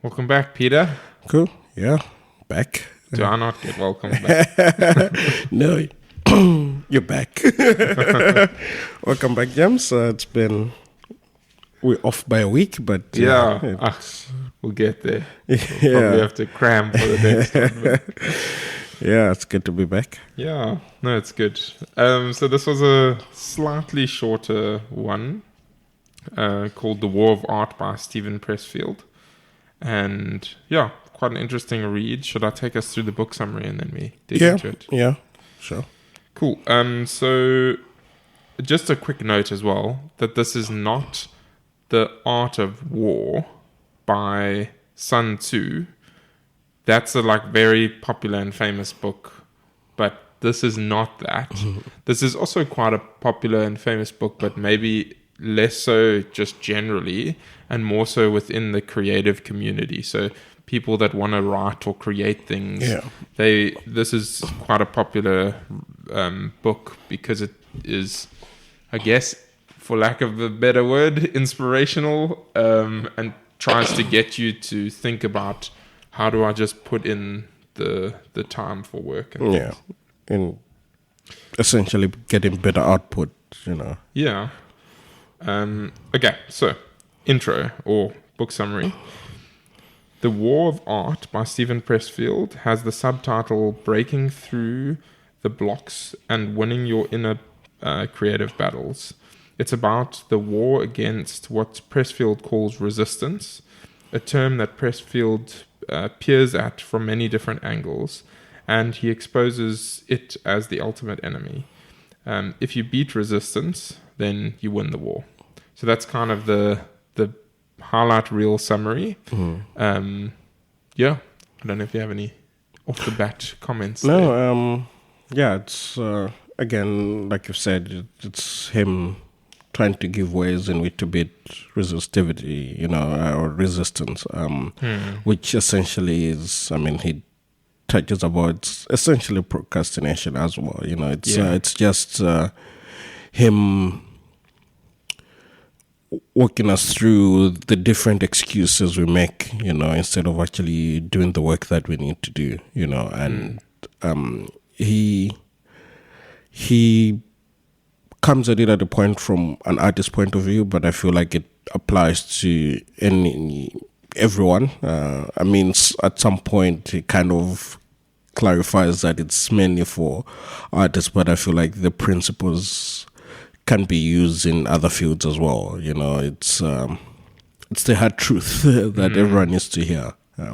Welcome back, Peter. Cool. Yeah. Back. Do I not get welcome back? No. You're back. Welcome back, James. We're off by a week, but We'll get there. Yeah. We'll probably have to cram for the next one. But Yeah, it's good to be back. yeah, no, it's good. So this was a slightly shorter one called The War of Art by Steven Pressfield. And yeah, quite an interesting read. Should I take us through the book summary and then we dig into it? Yeah, sure. Cool. So just a quick note as well, that this is not The Art of War by Sun Tzu. That's a very popular and famous book, but this is not that. This is also quite a popular and famous book, but maybe less so just generally and more so within the creative community. So people that want to write or create things, this is quite a popular book because it is, I guess, for lack of a better word, inspirational, and tries to get you to think about how do I just put in the time for work. And and essentially getting better output, Yeah. Okay, so intro or book summary. The War of Art by Steven Pressfield has the subtitle Breaking Through the Blocks and Winning Your Inner Creative Battles. It's about the war against what Pressfield calls resistance, a term that Pressfield peers at from many different angles, and he exposes it as the ultimate enemy. If you beat resistance, then you win the war. So that's kind of the highlight reel summary. Yeah, I don't know if you have any off the bat comments. No, it's again, like you said, it's him trying to give ways in which to beat resistivity, or resistance, which essentially is, he touches about essentially procrastination as well. It's just him walking us through the different excuses we make, instead of actually doing the work that we need to do, and he comes at it at a point from an artist's point of view, but I feel like it applies to everyone. At some point he kind of clarifies that it's mainly for artists, but I feel like the principles can be used in other fields as well. It's the hard truth that everyone needs to hear. I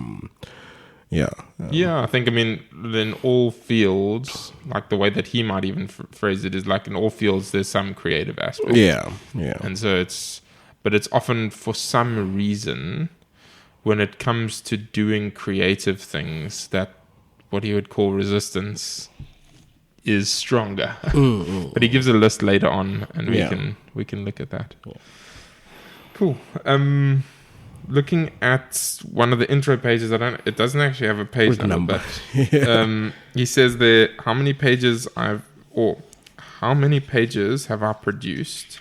think, in all fields, like the way that he might even phrase it is like in all fields, there's some creative aspect. Yeah. And so it's often for some reason when it comes to doing creative things that what he would call resistance is stronger. But he gives a list later on and we can look at that. Yeah. Cool. Looking at one of the intro pages, it doesn't actually have a page number, but he says there, how many pages have I produced?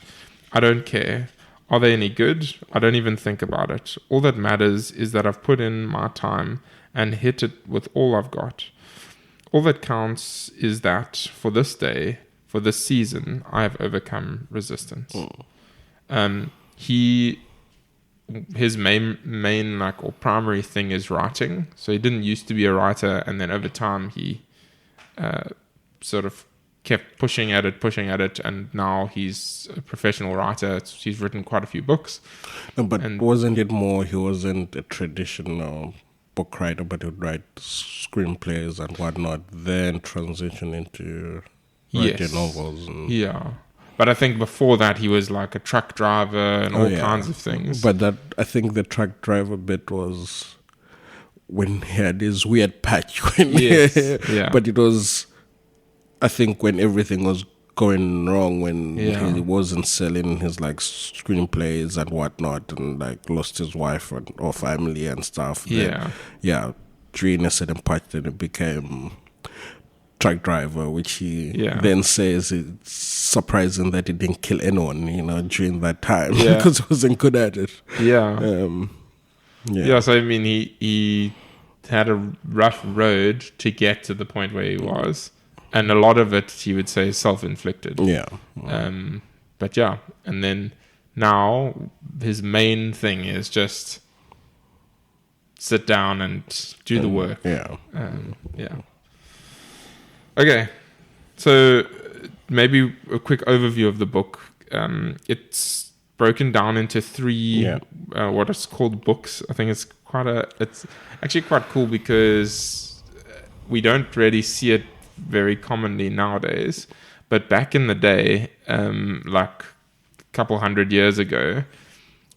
I don't care. Are they any good? I don't even think about it. All that matters is that I've put in my time and hit it with all I've got. All that counts is that for this day, for this season, I have overcome resistance. His main or primary thing is writing. So he didn't used to be a writer, and then over time he sort of kept pushing at it, and now he's a professional writer. He's written quite a few books. No, but wasn't it more he wasn't a traditional book writer, but he would write screenplays and whatnot, then transition into writing novels? But I think before that he was like a truck driver and all kinds of things. But I think the truck driver bit was when he had his weird patch. But it was, I think, when everything was going wrong, when he wasn't selling his screenplays and whatnot, and lost his wife or family and stuff. During a certain part, then it became truck driver, which he then says it's surprising that he didn't kill anyone, during that time, because he wasn't good at it. Yeah. So I mean, he had a rough road to get to the point where he was, and a lot of it, he would say, is self-inflicted. Yeah. But yeah, and then now his main thing is just sit down and do the work. Yeah. Yeah. Okay, so maybe a quick overview of the book. It's broken down into three what is called books. I think it's actually quite cool because we don't really see it very commonly nowadays. But back in the day, like a couple hundred years ago,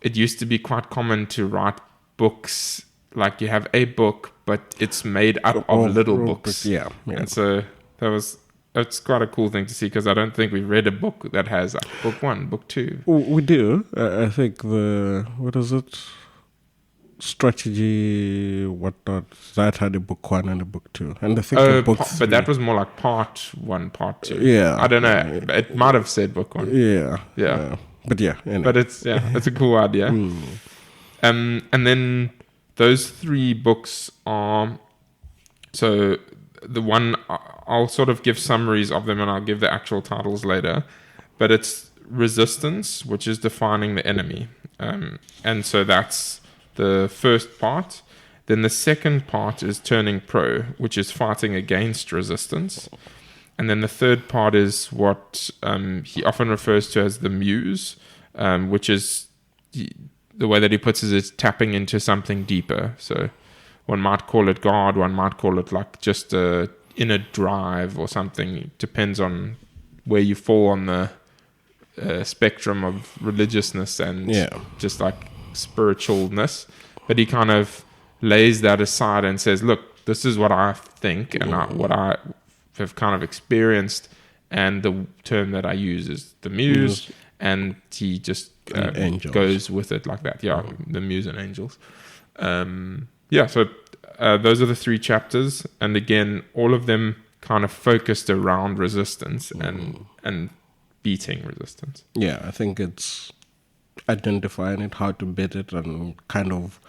it used to be quite common to write books. Like you have a book, but it's made up of little books. Yeah. And so it's quite a cool thing to see, because I don't think we've read a book that has like book 1, book 2. We do. I think what is it? Strategy, whatnot. That had a book 1 and a book 2. And I think the book 3. But that was more like part 1, part 2. Yeah. I don't know. It might have said book 1. Yeah. But yeah. Anyway. But it's a cool idea. And then those 3 books are, so the one, I'll sort of give summaries of them and I'll give the actual titles later, but it's Resistance, which is defining the enemy. And so that's the first part. Then the second part is Turning Pro, which is fighting against resistance. And then the third part is what he often refers to as the Muse, which is the way that he puts it is tapping into something deeper. So one might call it God, one might call it like just a inner drive or something. It depends on where you fall on the spectrum of religiousness and just like spiritualness. But he kind of lays that aside and says, look, this is what I think and what I have kind of experienced, and the term that I use is the Muse, and he just goes with it like that. Yeah, the Muse and angels. So those are the 3 chapters, and again, all of them kind of focused around resistance and beating resistance. Yeah, I think it's identifying it, how to beat it, and kind of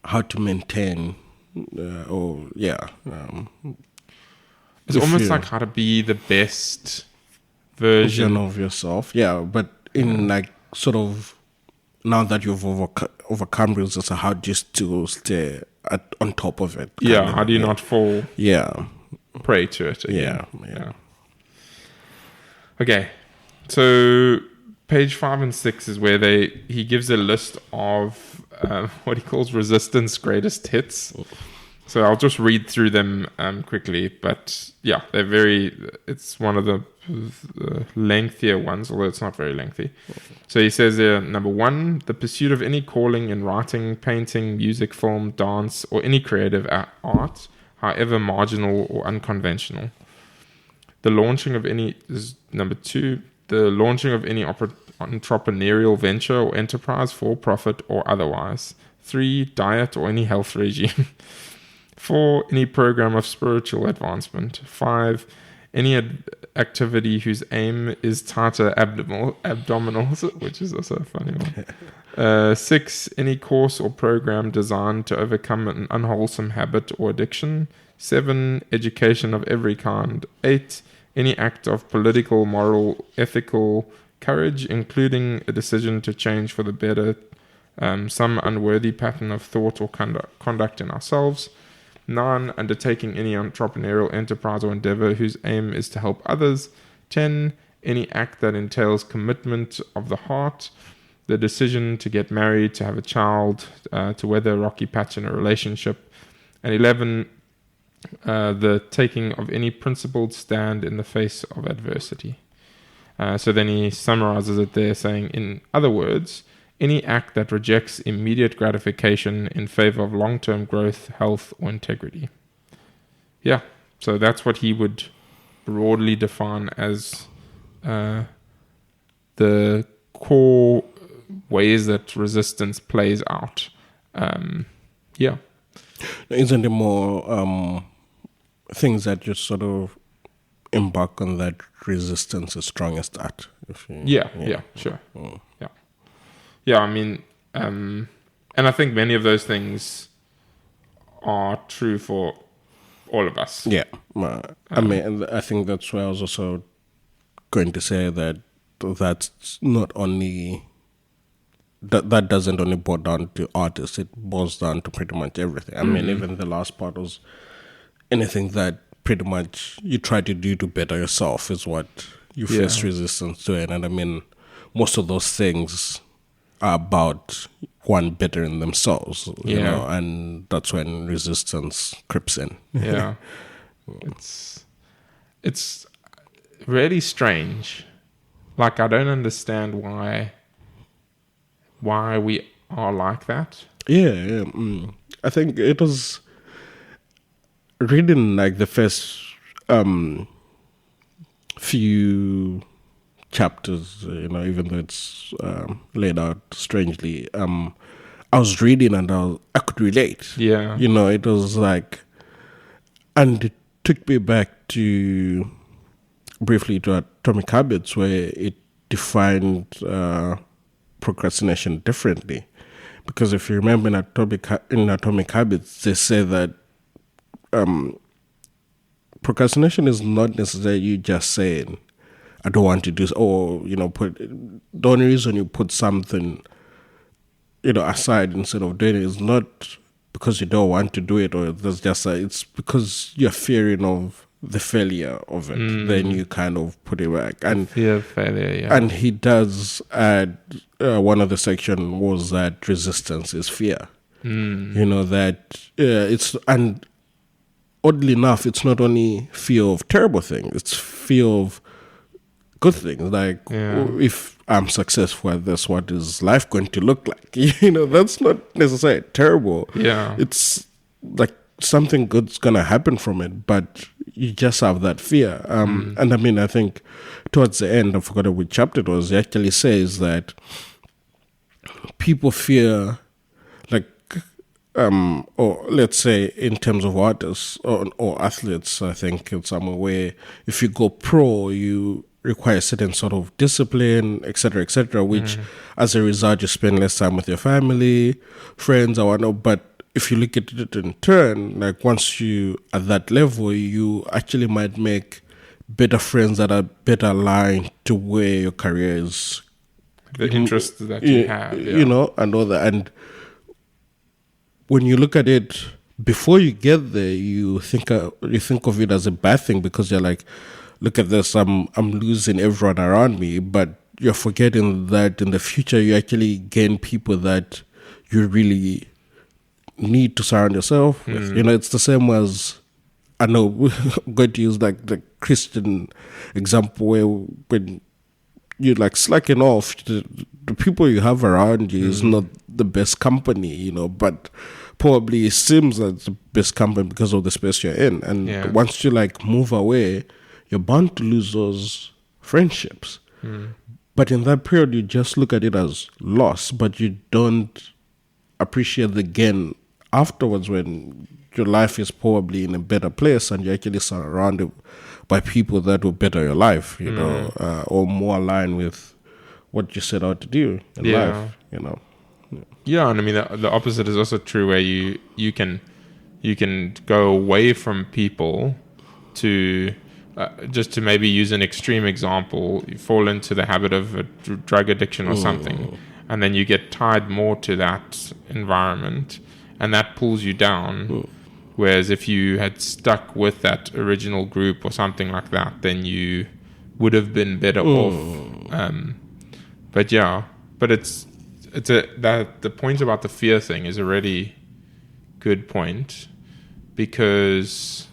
how to maintain. It's almost like how to be the best version of yourself. Yeah, but in like sort of, now that you've overcome resistance, how just to stay on top of it. How do you not fall prey to it again? Yeah. Okay, so page 5 and 6 is where he gives a list of what he calls resistance greatest hits. So I'll just read through them quickly, but it's one of the lengthier ones, although it's not very lengthy. So he says number 1, the pursuit of any calling in writing, painting, music, film, dance, or any creative art, however marginal or unconventional. The launching of any, is number 2, the launching of any entrepreneurial venture or enterprise for profit or otherwise. 3, diet or any health regime. 4, any program of spiritual advancement. 5, any activity whose aim is tighter abdominals, which is also a funny one. 6, any course or program designed to overcome an unwholesome habit or addiction. 7, education of every kind. 8, any act of political, moral, ethical courage, including a decision to change for the better some unworthy pattern of thought or conduct in ourselves. 9, undertaking any entrepreneurial enterprise or endeavor whose aim is to help others. 10, any act that entails commitment of the heart, the decision to get married, to have a child, to weather a rocky patch in a relationship. And 11, the taking of any principled stand in the face of adversity. So then he summarizes it there, saying, in other words, any act that rejects immediate gratification in favor of long-term growth, health, or integrity. Yeah, so that's what he would broadly define as the core ways that resistance plays out. Isn't there more things that just sort of embark on that resistance is strongest at? Sure. Yeah, I mean, and And I think many of those things are true for all of us. Yeah. I mean, I think that's why I was also going to say that that's not only... That doesn't only boil down to artists, it boils down to pretty much everything. I mean, even the last part was anything that pretty much you try to do to better yourself is what you face resistance to. And I mean, most of those things are about one bettering themselves, you know, and that's when resistance creeps in. Yeah. It's really strange. Like, I don't understand why we are like that. Yeah. I think it was reading like the first few chapters, you know, even though it's laid out strangely. I was reading and I could relate. Yeah. You know, it was like, and it took me back to briefly to Atomic Habits, where it defined procrastination differently. Because if you remember in Atomic Habits, they say that procrastination is not necessarily you just saying, I don't want to do, or, you know, the only reason you put something, you know, aside instead of doing it is not because you don't want to do it, or there's just it's because you're fearing of the failure of it. Then you kind of put it back. And fear of failure, yeah. And he does add, one of the section was that resistance is fear. You know, that it's, and oddly enough, it's not only fear of terrible things, it's fear of good things. Like, if I'm successful at this, what is life going to look like? You know, that's not necessarily terrible. Yeah. It's like something good's going to happen from it, but you just have that fear. And I mean, I think towards the end, I forgot which chapter it was, he actually says that people fear, like, or let's say in terms of artists or athletes, I think it's somewhere where if you go pro, you require a certain sort of discipline, etc., which as a result you spend less time with your family, friends, or whatnot. But if you look at it in turn, like once you at that level, you actually might make better friends that are better aligned to where your career is, the interests that you have, you know, and all that. And when you look at it before you get there, you think of it as a bad thing, because you're like, look at this, I'm losing everyone around me. But you're forgetting that in the future you actually gain people that you really need to surround yourself with. You know, it's the same as, I know I'm going to use like the Christian example, where when you're like slacking off, the people you have around you is not the best company, you know, but probably it seems like the best company because of the space you're in. And once you like move away, you're bound to lose those friendships. But in that period, you just look at it as loss, but you don't appreciate the gain afterwards, when your life is probably in a better place and you're actually surrounded by people that will better your life, you know, or more aligned with what you set out to do in life, you know. Yeah, and I mean the opposite is also true, where you can go away from people to just to maybe use an extreme example, you fall into the habit of a drug addiction or something, and then you get tied more to that environment, and that pulls you down. Whereas if you had stuck with that original group or something like that, then you would have been better off. But the point about the fear thing is a really good point, because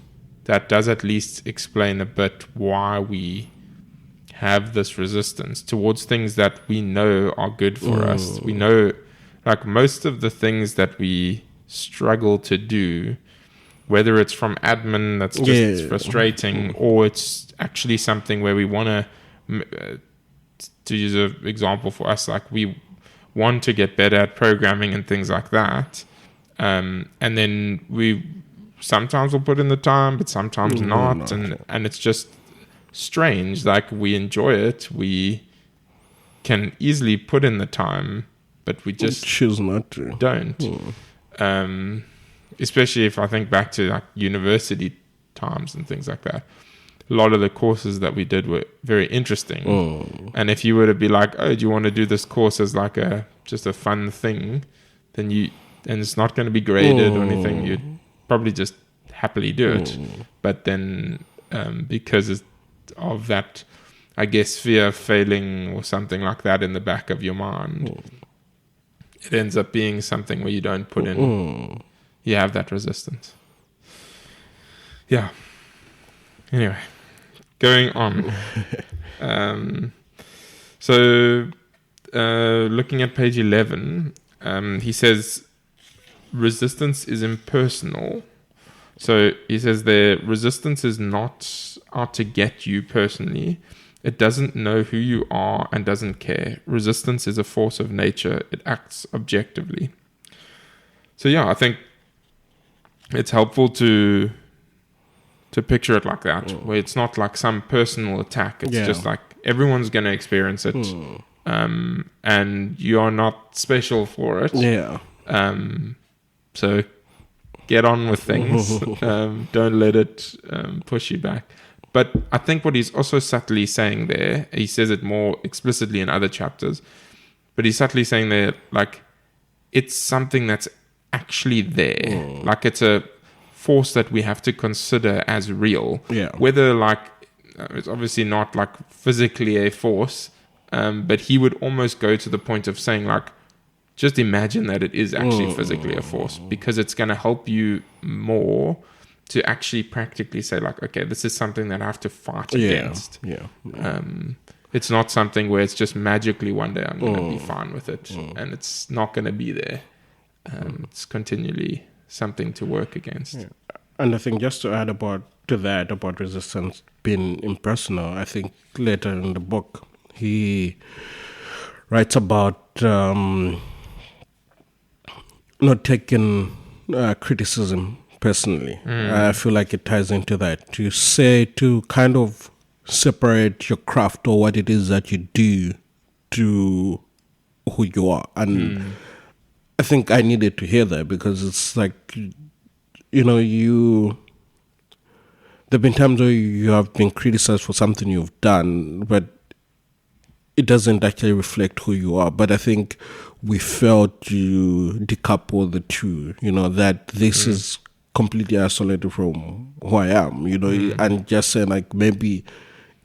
that does at least explain a bit why we have this resistance towards things that we know are good for us. We know, like, most of the things that we struggle to do, whether it's from admin that's just frustrating, or it's actually something where we want to use an example for us, like we want to get better at programming and things like that, and then we sometimes will put in the time, but sometimes not. And it's just strange. Like, we enjoy it, we can easily put in the time, but we just choose not to. Don't. Especially if I think back to like university times and things like that. A lot of the courses that we did were very interesting. And if you were to be like, oh, do you want to do this course as like just a fun thing, then and it's not going to be graded or anything, you'd probably just happily do it. But then because of that, I guess, fear of failing or something like that in the back of your mind, it ends up being something where you don't put in, you have that resistance. Yeah. Anyway, going on. So looking at page 11, he says, resistance is impersonal. So he says the resistance is not out to get you personally. It doesn't know who you are and doesn't care. Resistance is a force of nature. It acts objectively. So yeah, I think it's helpful to picture it like that, where it's not like some personal attack. It's just like everyone's going to experience it. And you are not special for it. Yeah. So get on with things. Don't let it push you back. But I think what he's also subtly saying there, he says it more explicitly in other chapters, but he's subtly saying there, like, it's something that's actually there. Like, it's a force that we have to consider as real. Yeah. Whether, like, it's obviously not, like, physically a force, but he would almost go to the point of saying, like, just imagine that it is actually physically a force, because it's going to help you more to actually practically say, like, okay, this is something that I have to fight against. It's not something where it's just magically one day I'm going to be fine with it, and it's not going to be there. It's continually something to work against. Yeah. And I think just to add about resistance being impersonal, I think later in the book he writes about not taking criticism personally. I feel like it ties into that. To kind of separate your craft or what it is that you do to who you are. And I think I needed to hear that, because it's like, there've been times where you have been criticized for something you've done, but it doesn't actually reflect who you are. But I think we failed to decouple the two, that this is completely isolated from who I am, and just saying, like, maybe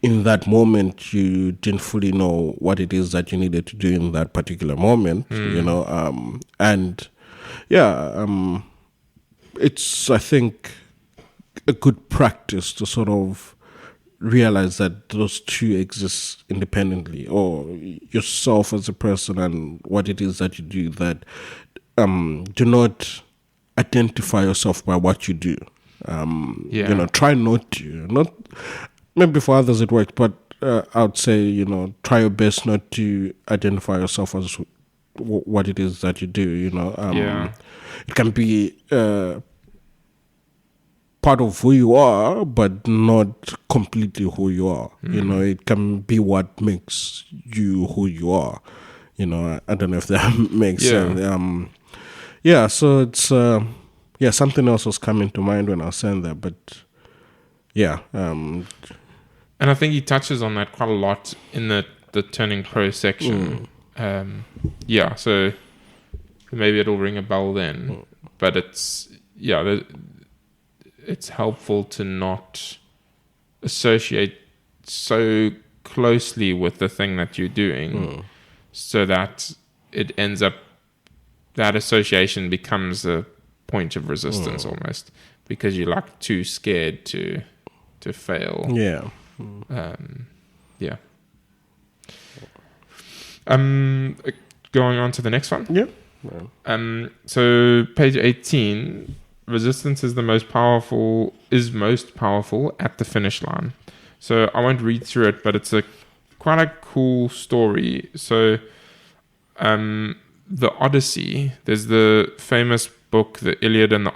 in that moment you didn't fully know what it is that you needed to do in that particular moment, it's, I think, a good practice to sort of realize that those two exist independently, or yourself as a person and what it is that you do, that do not identify yourself by what you do. Try not maybe for others it works, but I would say, try your best not to identify yourself as what it is that you do. It can be part of who you are, but not completely who you are. It can be what makes you who you are. I don't know if that makes sense. So it's something else was coming to mind when I was saying that, but and I think he touches on that quite a lot in the Turning Pro section. So maybe it'll ring a bell then, but it's helpful to not associate so closely with the thing that you're doing, so that it ends up, that association becomes a point of resistance almost, because you're like too scared to fail. Going on to the next one. So page 18, resistance is most powerful at the finish line. So I won't read through it, but it's quite a cool story. So the Odyssey, there's the famous book, the Iliad and the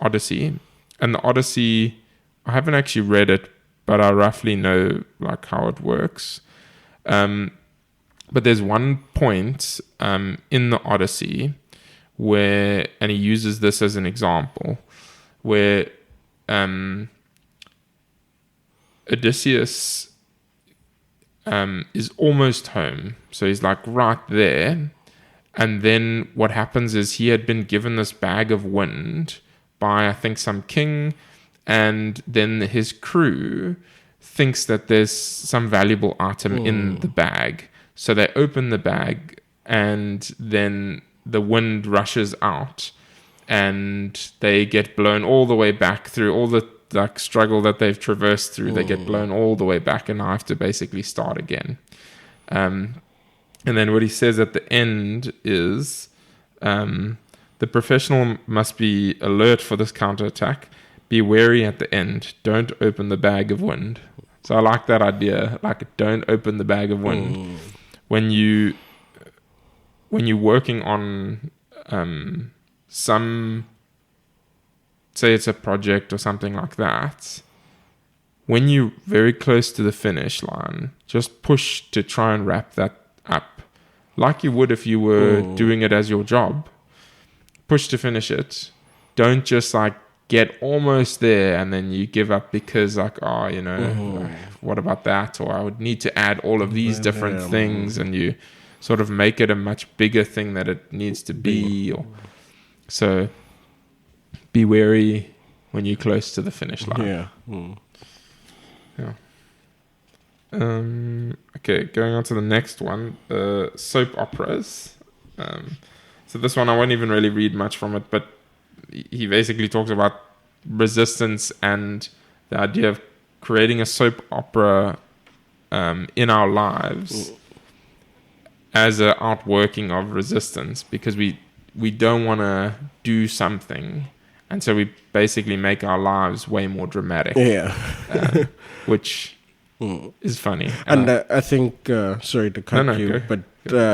Odyssey. And the Odyssey, I haven't actually read it, but I roughly know like how it works. But but there's one point in the Odyssey where, and he uses this as an example, where Odysseus is almost home. So he's like right there. And then what happens is he had been given this bag of wind by, I think, some king. And then his crew thinks that there's some valuable item in the bag. So they open the bag, and then the wind rushes out, and they get blown all the way back through all the struggle that they've traversed through. They get blown all the way back, and I have to basically start again. And then what he says at the end is, the professional must be alert for this counterattack. Be wary at the end. Don't open the bag of wind. So I like that idea. Like, don't open the bag of wind. When you're working on some, say it's a project or something like that, when you're very close to the finish line, just push to try and wrap that up, like you would if you were doing it as your job. Push to finish it. Don't just like get almost there and then you give up because like, oh, you know, what about that? Or I would need to add all of these different things, and you sort of make it a much bigger thing that it needs to be. Or so be wary when you're close to the finish line. Yeah. Okay, going on to the next one, soap operas. So this one I won't even really read much from it, but he basically talks about resistance and the idea of creating a soap opera in our lives as an outworking of resistance, because we don't want to do something, and so we basically make our lives way more dramatic. Which is funny. And I think, sorry to cut you, but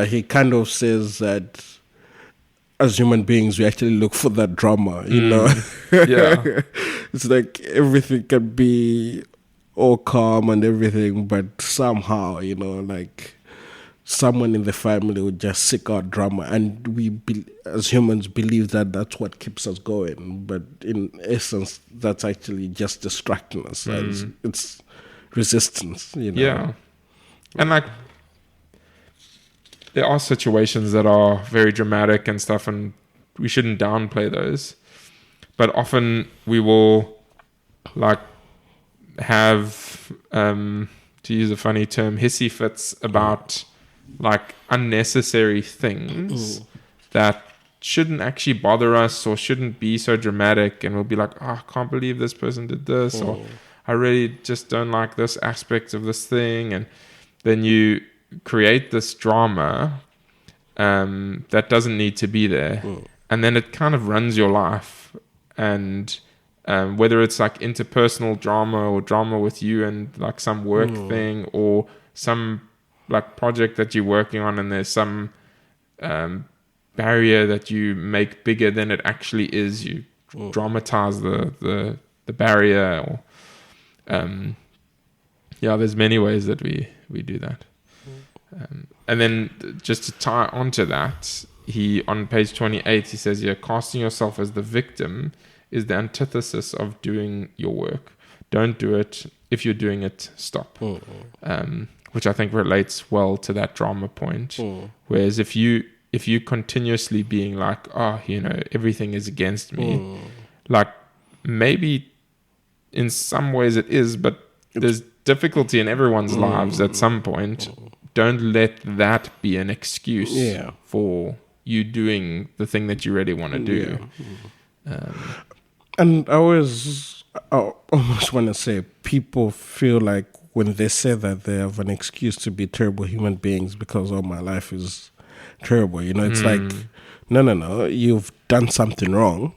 he kind of says that as human beings, we actually look for that drama, you know? It's like everything can be all calm and everything, but somehow, you know, like someone in the family would just seek out drama. And we, as humans, believe that that's what keeps us going. But in essence, that's actually just distracting us. It's resistance, you know? Yeah. And like, there are situations that are very dramatic and stuff, and we shouldn't downplay those. But often we will like have, to use a funny term, hissy fits about like unnecessary things that shouldn't actually bother us or shouldn't be so dramatic, and we'll be like, oh, I can't believe this person did this, or I really just don't like this aspect of this thing. And then you create this drama that doesn't need to be there, and then it kind of runs your life. And whether it's like interpersonal drama or drama with you and like some work thing, or some like project that you're working on, and there's some barrier that you make bigger than it actually is, you dramatize the barrier. Or there's many ways that we do that. And then just to tie onto that, he, on page 28, he says, casting yourself as the victim is the antithesis of doing your work. Don't do it. If you're doing it, stop. Which I think relates well to that drama point. Whereas if you continuously being like, oh, you know, everything is against me, like maybe in some ways it is, but there's difficulty in everyone's lives at some point. Don't let that be an excuse for you doing the thing that you really want to do. And I almost want to say, people feel like when they say that, they have an excuse to be terrible human beings because, oh, my life is terrible. You know, it's like, no, you've done something wrong.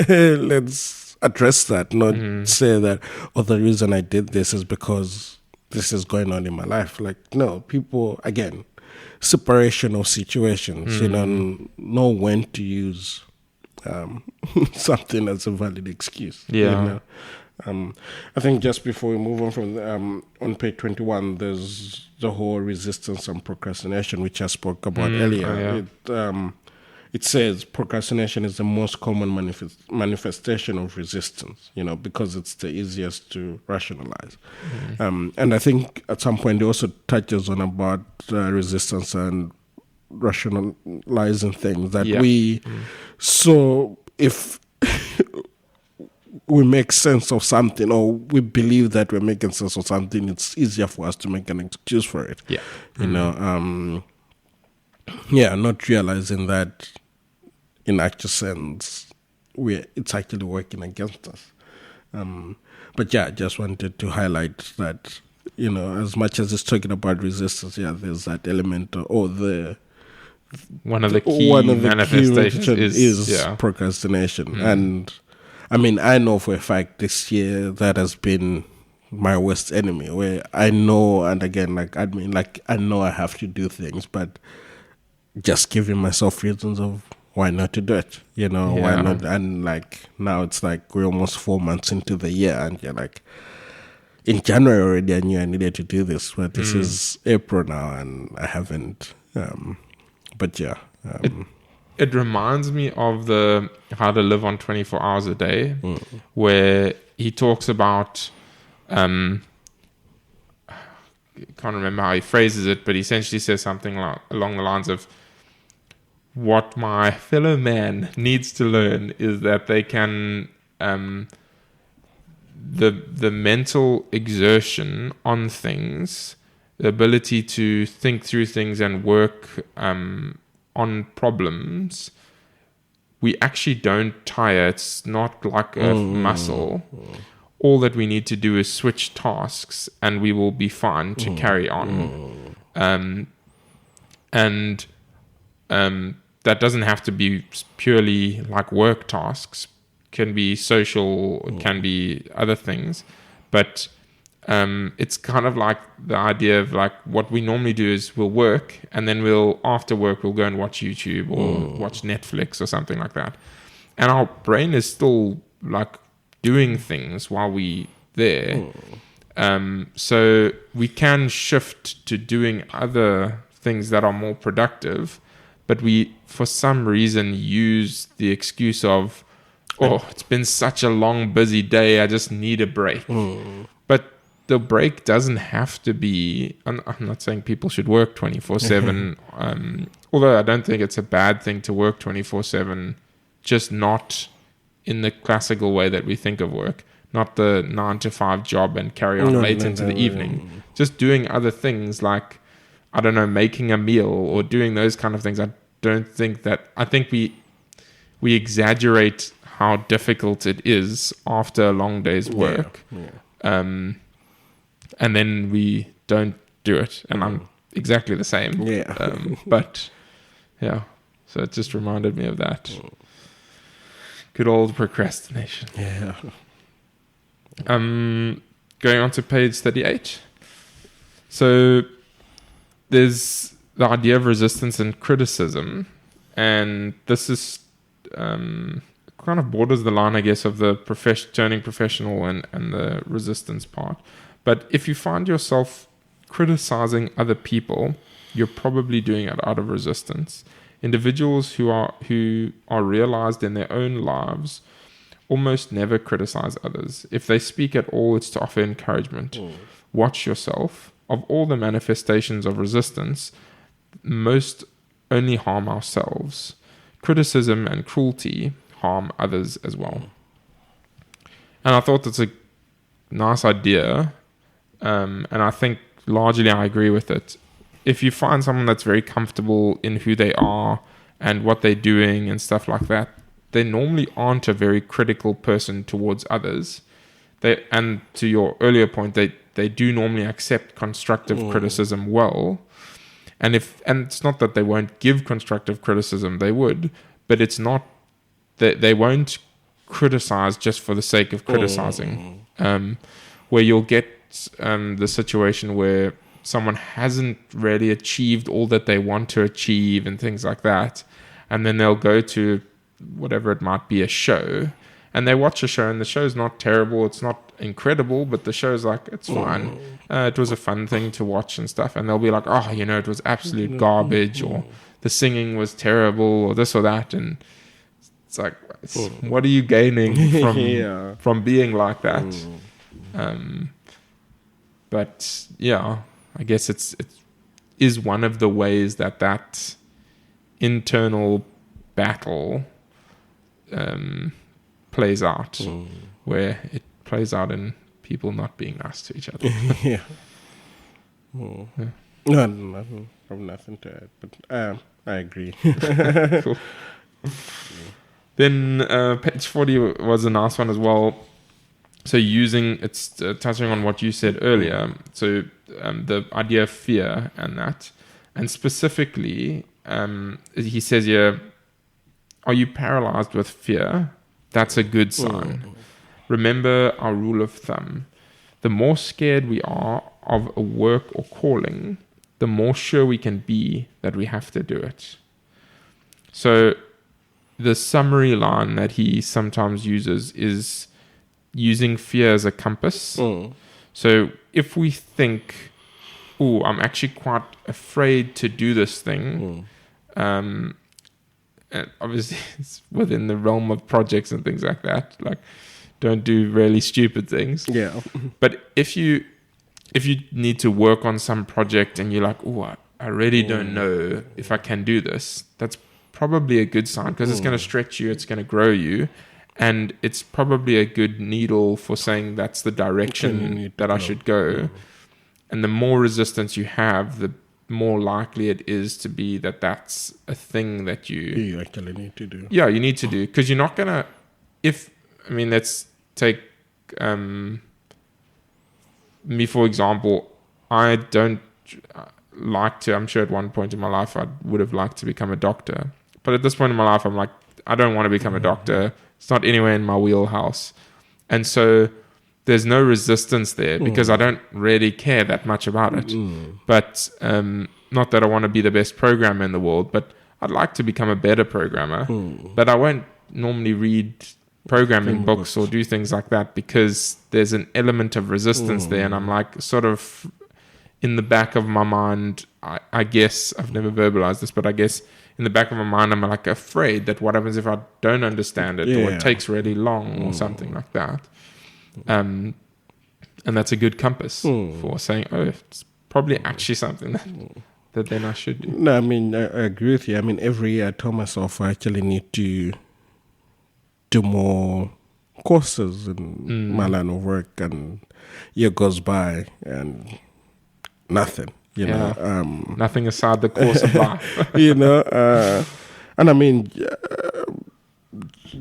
Let's address that, not say that, oh, the reason I did this is because this is going on in my life. Like, no, people, again, separational situations, you know when to use something as a valid excuse. You know? I think just before we move on from on page 21, there's the whole resistance and procrastination, which I spoke about earlier. It says procrastination is the most common manifestation of resistance, because it's the easiest to rationalize. And I think at some point it also touches on about resistance and rationalizing things that so if we make sense of something, or we believe that we're making sense of something, it's easier for us to make an excuse for it. Not realizing that in actual sense it's actually working against us. But I just wanted to highlight that, as much as it's talking about resistance, there's that element one of the key manifestations is procrastination. And I mean, I know for a fact this year that has been my worst enemy, where I know, and again, I know I have to do things, but just giving myself reasons of why not to do it, why not? And now it's we're almost 4 months into the year, and you're in January already I knew I needed to do this, but this is April now and I haven't. It reminds me of the How to Live on 24 Hours a Day, where he talks about, I can't remember how he phrases it, but he essentially says something along the lines of, what my fellow man needs to learn is that they can, the mental exertion on things, the ability to think through things and work on problems, we actually don't tire. It's not like a muscle. All that we need to do is switch tasks and we will be fine to carry on. That doesn't have to be purely like work tasks. Can be social, it can be other things. But it's kind of like the idea of what we normally do is we'll work and then after work we'll go and watch YouTube or watch Netflix or something like that. And our brain is still doing things while we there. So we can shift to doing other things that are more productive, but we, for some reason, use the excuse of, it's been such a long, busy day, I just need a break. But the break doesn't have to be, I'm not saying people should work 24/7, although I don't think it's a bad thing to work 24/7, just not in the classical way that we think of work, not the 9-to-5 job and carry on late into the evening. Just doing other things like, I don't know, making a meal or doing those kind of things. I think we exaggerate how difficult it is after a long day's work. And then we don't do it. And I'm exactly the same. So it just reminded me of that. Good old procrastination. Going on to page 38. So there's the idea of resistance and criticism, and this is kind of borders the line, I guess, of the turning professional and the resistance part. But if you find yourself criticizing other people, you're probably doing it out of resistance. Individuals who are realized in their own lives almost never criticize others. If they speak at all, it's to offer encouragement. Watch yourself. Of all the manifestations of resistance, most only harm ourselves. Criticism and cruelty harm others as well. And I thought that's a nice idea, and I think largely I agree with it. If you find someone that's very comfortable in who they are and what they're doing and stuff like that, they normally aren't a very critical person towards others. And to your earlier point, they do normally accept constructive criticism well. And it's not that they won't give constructive criticism, they would, but it's not that they won't criticize just for the sake of criticizing. Where you'll get the situation where someone hasn't really achieved all that they want to achieve and things like that, and then they'll go to whatever it might be, a show, and they watch a show, and the show's not terrible, it's not incredible, but the show's like, it's fine. It was a fun thing to watch and stuff, and they'll be like, oh, it was absolute garbage, or the singing was terrible, or this or that, and it's like, what are you gaining from being like that? But yeah, I guess it is one of the ways that internal battle plays out, where it plays out in people not being nice to each other. Yeah. No, nothing to add, but I agree. Cool. Then page 40 was a nice one as well. So it's touching on what you said earlier. So the idea of fear and that, and specifically, he says here, are you paralyzed with fear? That's a good sign. Remember our rule of thumb. The more scared we are of a work or calling, the more sure we can be that we have to do it. So the summary line that he sometimes uses is using fear as a compass. So if we think, I'm actually quite afraid to do this thing, and obviously it's within the realm of projects and things like that, like don't do really stupid things. Yeah. But if you need to work on some project and you're like, I really don't know if I can do this, that's probably a good sign, because it's going to stretch you, it's going to grow you, and it's probably a good needle for saying that's the direction that I should go. And the more resistance you have, the more likely it is to be that that's a thing that you actually need to do. Yeah, you need to do, because you're not going to, let's take me for example. I don't like to, I'm sure at one point in my life I would have liked to become a doctor, but at this point in my life I'm like, I don't want to become a doctor. It's not anywhere in my wheelhouse. And so there's no resistance there, because I don't really care that much about it. But not that I want to be the best programmer in the world, but I'd like to become a better programmer. But I won't normally read programming books or do things like that, because there's an element of resistance there. And I'm like, sort of in the back of my mind, I guess, I've never verbalized this, but I guess in the back of my mind, I'm like afraid that what happens if I don't understand it, or it takes really long, or something like that. And that's a good compass for saying, it's probably actually something that then I should do. No, I agree with you. Every year I tell myself I actually need to do more courses in my line of work, and year goes by and nothing. You know, nothing aside the course of life. And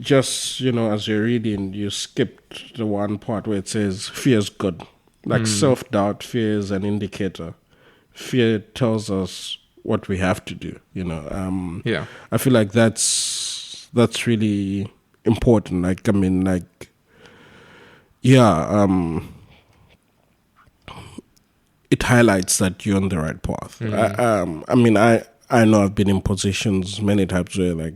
just, as you're reading, you skipped the one part where it says fear is good. Like self-doubt, fear is an indicator. Fear tells us what we have to do, I feel like that's really important. It highlights that you're on the right path. I know I've been in positions many times where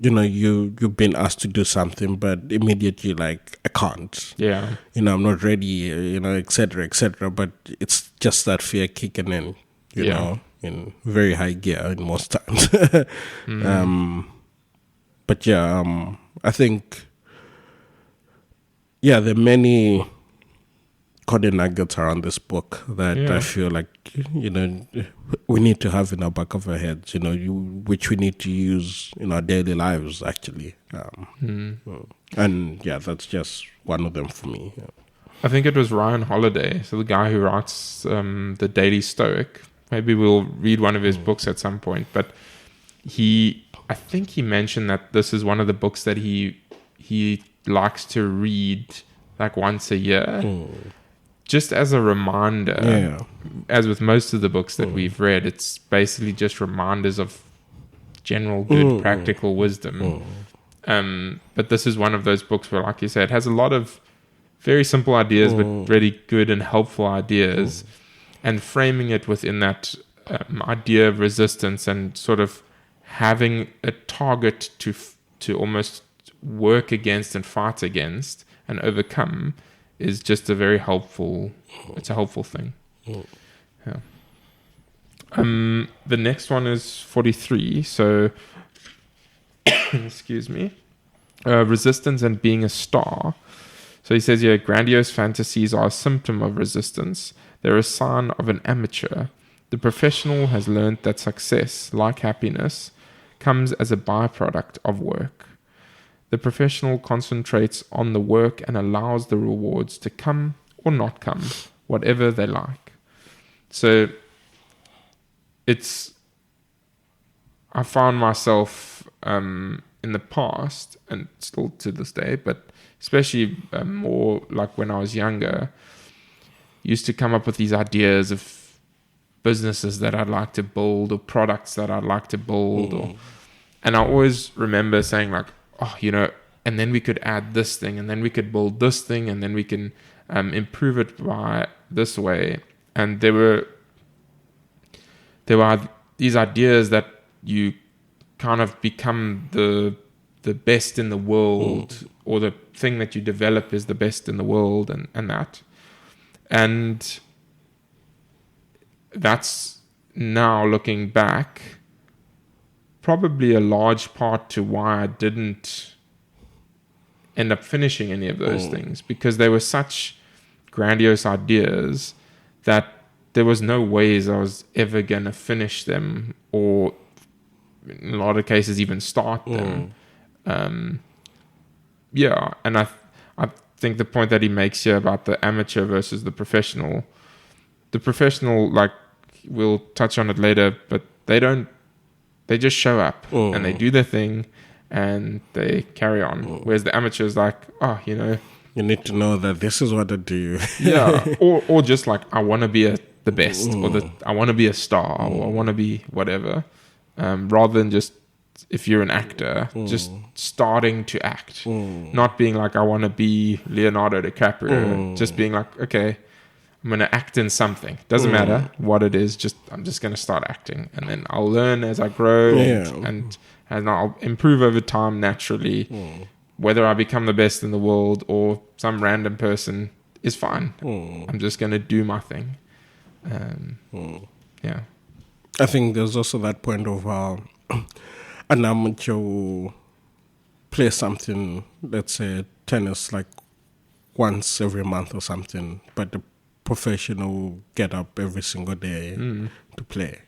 you've been asked to do something, but immediately I can't. Yeah. I'm not ready, et cetera. But it's just that fear kicking in, you know, in very high gear in most times. I think, there are many coding nuggets around this book that I feel like, we need to have in our back of our heads, which we need to use in our daily lives, actually. And that's just one of them for me. Yeah. I think it was Ryan Holiday, so the guy who writes The Daily Stoic. Maybe we'll read one of his books at some point, but I think he mentioned that this is one of the books that he likes to read once a year. Just as a reminder, as with most of the books that we've read, it's basically just reminders of general good practical wisdom. But this is one of those books where, like you said, it has a lot of very simple ideas, but really good and helpful ideas, and framing it within that idea of resistance and sort of having a target to almost work against and fight against and overcome is just a very helpful. It's a helpful thing. Yeah. The next one is 43. So, excuse me. Resistance and being a star. So he says here, grandiose fantasies are a symptom of resistance. They're a sign of an amateur. The professional has learned that success, like happiness, comes as a byproduct of work. The professional concentrates on the work and allows the rewards to come or not come, whatever they like. So I found myself in the past, and still to this day, but especially more like when I was younger, used to come up with these ideas of businesses that I'd like to build or products that I'd like to build. And I always remember saying like, oh, and then we could add this thing, and then we could build this thing, and then we can improve it by this way. And there were these ideas that you kind of become the best in the world, or the thing that you develop is the best in the world, and that. And that's, now looking back, probably a large part to why I didn't end up finishing any of those things, because they were such grandiose ideas that there was no ways I was ever going to finish them, or in a lot of cases even start them. And I think the point that he makes here about the amateur versus the professional, like, we'll touch on it later, but they just show up and they do their thing and they carry on. Whereas the amateur is like, you need to know that this is what I do. or just like, I want to be the best, or I want to be a star, or I want to be whatever, rather than just, if you're an actor, just starting to act, not being like, I want to be Leonardo DiCaprio, just being like, okay, I'm going to act in something. Doesn't matter what it is, I'm just going to start acting, and then I'll learn as I grow, and I'll improve over time naturally. Whether I become the best in the world or some random person is fine. I'm just going to do my thing. I think there's also that point of an amateur will play something, let's say tennis, like once every month or something, but the professional will get up every single day to play,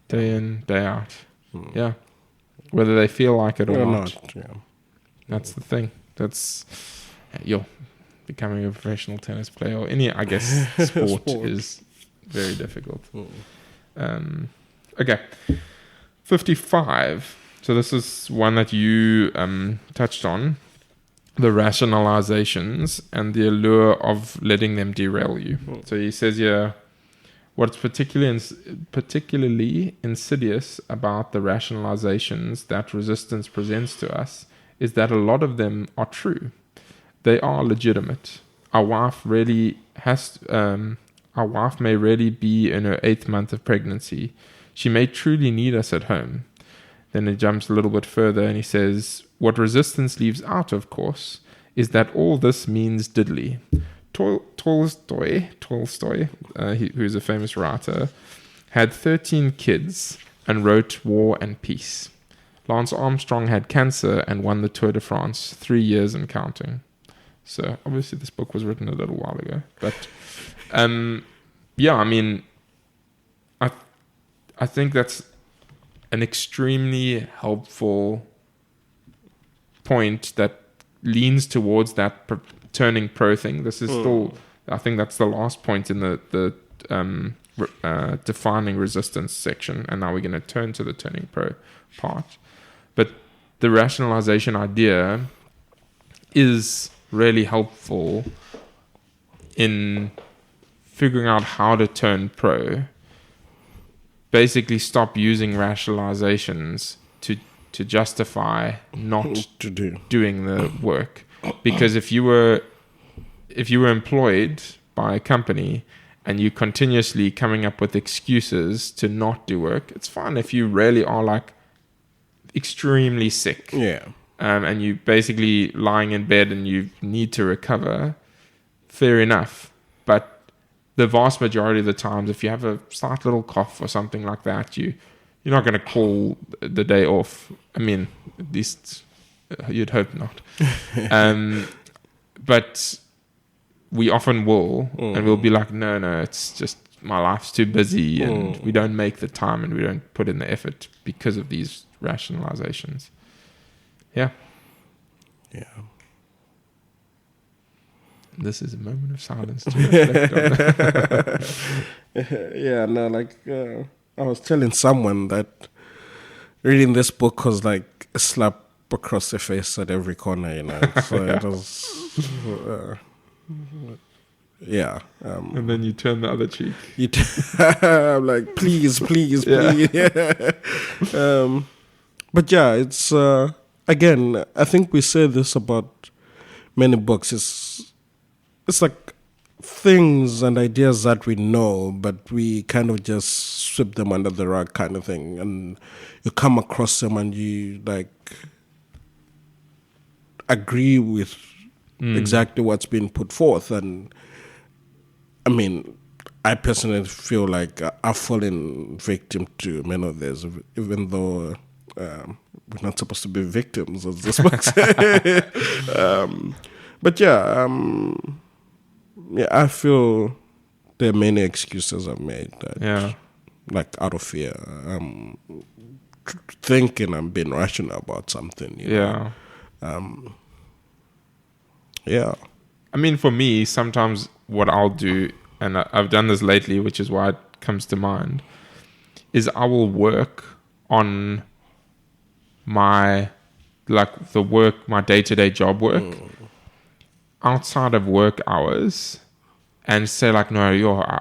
day in, day out. Whether they feel like it or not. That's the thing. You're becoming a professional tennis player, or any, I guess, sport is very difficult. Okay, 55. So this is one that you touched on, the rationalizations and the allure of letting them derail you. So he says here, what's particularly insidious about the rationalizations that resistance presents to us is that a lot of them are true. They are legitimate. Our wife may really be in her 8th month of pregnancy. She may truly need us at home. Then he jumps a little bit further and he says, what resistance leaves out, of course, is that all this means diddly. Tolstoy, who's a famous writer, had 13 kids and wrote War and Peace. Lance Armstrong had cancer and won the Tour de France, 3 years and counting. So obviously this book was written a little while ago. But I think that's an extremely helpful point that leans towards that turning pro thing. This is still, I think that's the last point in the defining resistance section, and now we're going to turn to the turning pro part. But the rationalization idea is really helpful in figuring out how to turn pro. Basically stop using rationalizations to justify not doing the work. Because if you were employed by a company and you continuously coming up with excuses to not do work, it's fine if you really are like extremely sick. and you basically lying in bed and you need to recover, fair enough. But the vast majority of the times, if you have a slight little cough or something like that, you're not going to call the day off. I mean, at least you'd hope not. But we often will, and we'll be like, no, it's just my life's too busy, and we don't make the time and we don't put in the effort because of these rationalizations. Yeah. This is a moment of silence to reflect on. I was telling someone that reading this book was like a slap across the face at every corner, So it was, and then you turn the other cheek. I'm like, please. But yeah, it's again, I think we say this about many books. It's like things and ideas that we know, but we kind of just sweep them under the rug kind of thing. And you come across them and you like agree with exactly what's been put forth. And I mean, I personally feel like I've fallen victim to many of this, even though we're not supposed to be victims, as this book says. But I feel there are many excuses I've made that, like out of fear, thinking I'm being rational about something. You know? I mean, for me, sometimes what I'll do, and I've done this lately, which is why it comes to mind, is I will work on my day-to-day job work outside of work hours, and say like, no,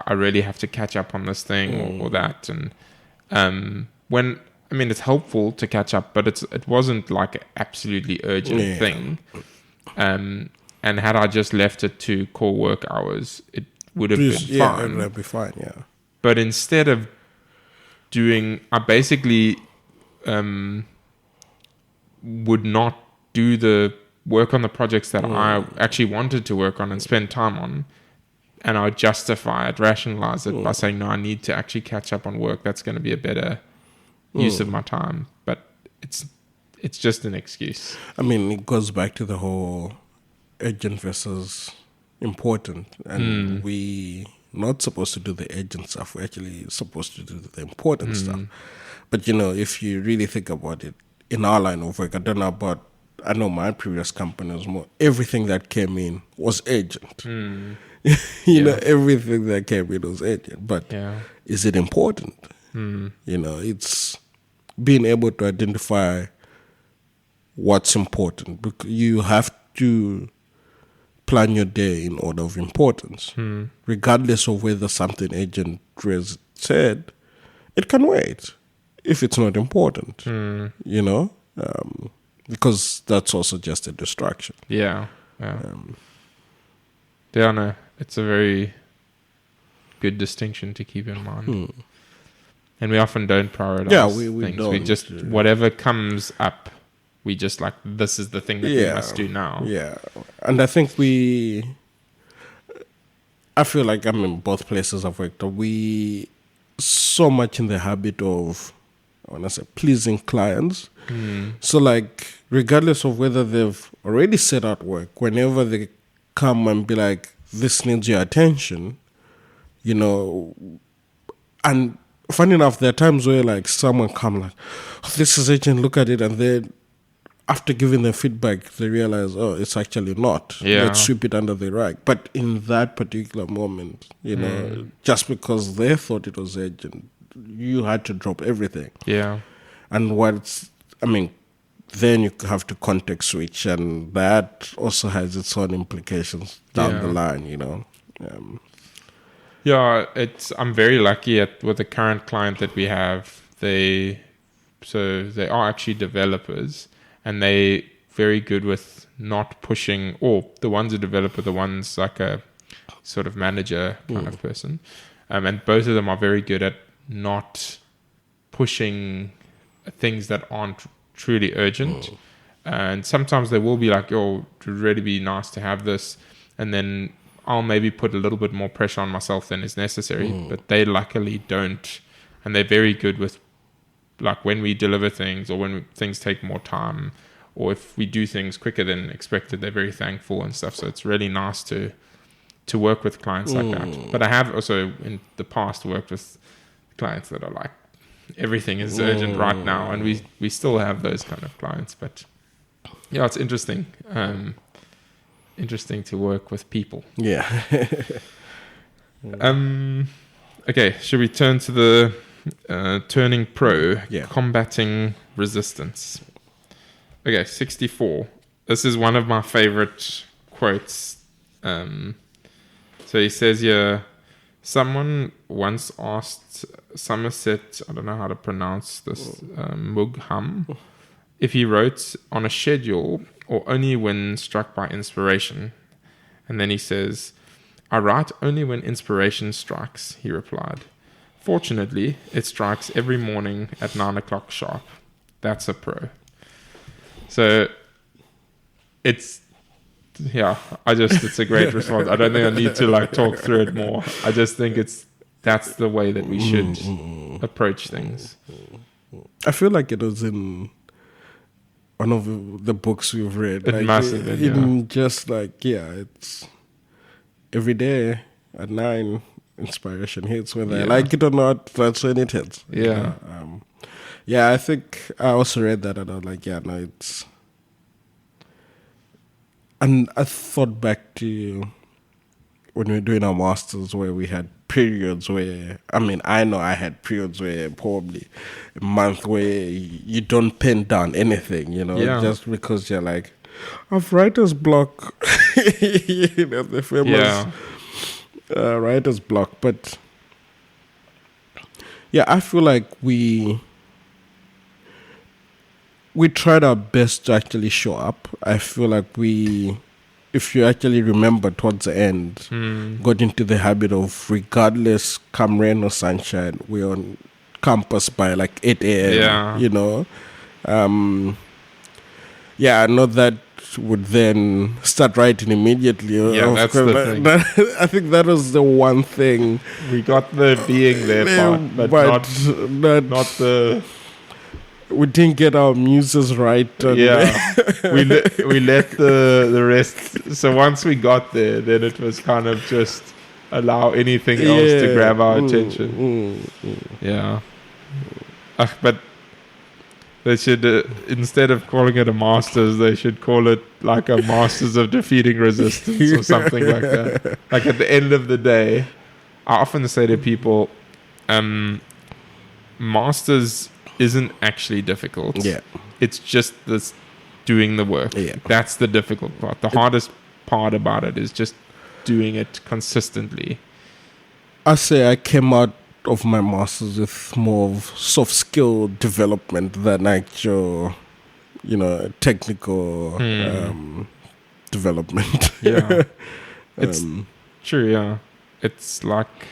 I really have to catch up on this thing or that. And when, I mean, it's helpful to catch up, but it wasn't like an absolutely urgent thing. And had I just left it to core work hours, it would have been fine. It would be fine, yeah. But instead of I basically would not do the work on the projects that I actually wanted to work on and spend time on. And I would justify it, rationalize it by saying, no, I need to actually catch up on work. That's going to be a better use of my time. But it's just an excuse. I mean, it goes back to the whole urgent versus important. And we not supposed to do the urgent stuff. We're actually supposed to do the important stuff. But, if you really think about it, in our line of work, I know my previous company was more, everything that came in was urgent. Everything that came in was urgent. But is it important? It's being able to identify what's important. Because you have to plan your day in order of importance. Regardless of whether something urgent was said, it can wait if it's not important. Because that's also just a distraction. No, it's a very good distinction to keep in mind. And we often don't prioritize we things. Don't. We just, whatever comes up, we just like, this is the thing that we must do now. Yeah. And I think I feel like I'm in both places I've worked. We so much in the habit of, pleasing clients. So like, regardless of whether they've already set out work, whenever they come and be like, this needs your attention, and funny enough, there are times where like someone come like, oh, this is urgent, look at it, and then after giving them feedback, they realize, oh, it's actually not. Let's sweep it under the rug. But in that particular moment, just because they thought it was urgent, you had to drop everything. And then you have to context switch, and that also has its own implications down the line, I'm very lucky with the current client that we have. They are actually developers, and they very good with not pushing, or the ones who develop are the ones like a sort of manager kind of person. And both of them are very good at not pushing things that aren't truly urgent. And sometimes they will be like, "Yo, it would really be nice to have this," and then I'll maybe put a little bit more pressure on myself than is necessary. But they luckily don't, and they're very good with, like, when we deliver things or when things take more time, or if we do things quicker than expected, they're very thankful and stuff. So it's really nice to work with clients like that. But I have also in the past worked with clients that are like, everything is urgent right now, and we still have those kind of clients. But yeah, it's interesting. Interesting to work with people. Yeah. Okay, should we turn to the turning pro, combating resistance? Okay, 64. This is one of my favorite quotes. So he says here, someone once asked Somerset, I don't know how to pronounce this, Mugham, if he wrote on a schedule or only when struck by inspiration. And then he says, I write only when inspiration strikes, he replied. Fortunately, it strikes every morning at 9 o'clock sharp. That's a pro. So it's a great response. I don't think I need to like talk through it more. I just think that's the way that we should approach things. I feel like it was in one of the books we've read. It must have been, just like, it's every day at 9, inspiration hits. Whether I like it or not, that's when it hits. Yeah. I think I also read that and I was like, it's... And I thought back to when we were doing our masters where we had periods where, I know I had periods where probably a month where you don't pen down anything, just because you're like, I've writer's block, the famous writer's block. But I feel like we tried our best to actually show up. I feel like if you actually remember towards the end, got into the habit of, regardless come rain or sunshine, we're on campus by like 8 a.m., not that would then start writing immediately. That's the thing. I think that was the one thing. We got the being there part, but not the... We didn't get our muses right. We let the rest. So once we got there, then it was kind of just allow anything else to grab our attention. Yeah. But they should, instead of calling it a masters, they should call it like a masters of defeating resistance or something like that. Like at the end of the day, I often say to people, masters isn't actually difficult. It's just this doing the work. That's the difficult part. The hardest part about it is just doing it consistently. I say I came out of my masters with more of soft skill development than actual, technical development. It's true. It's like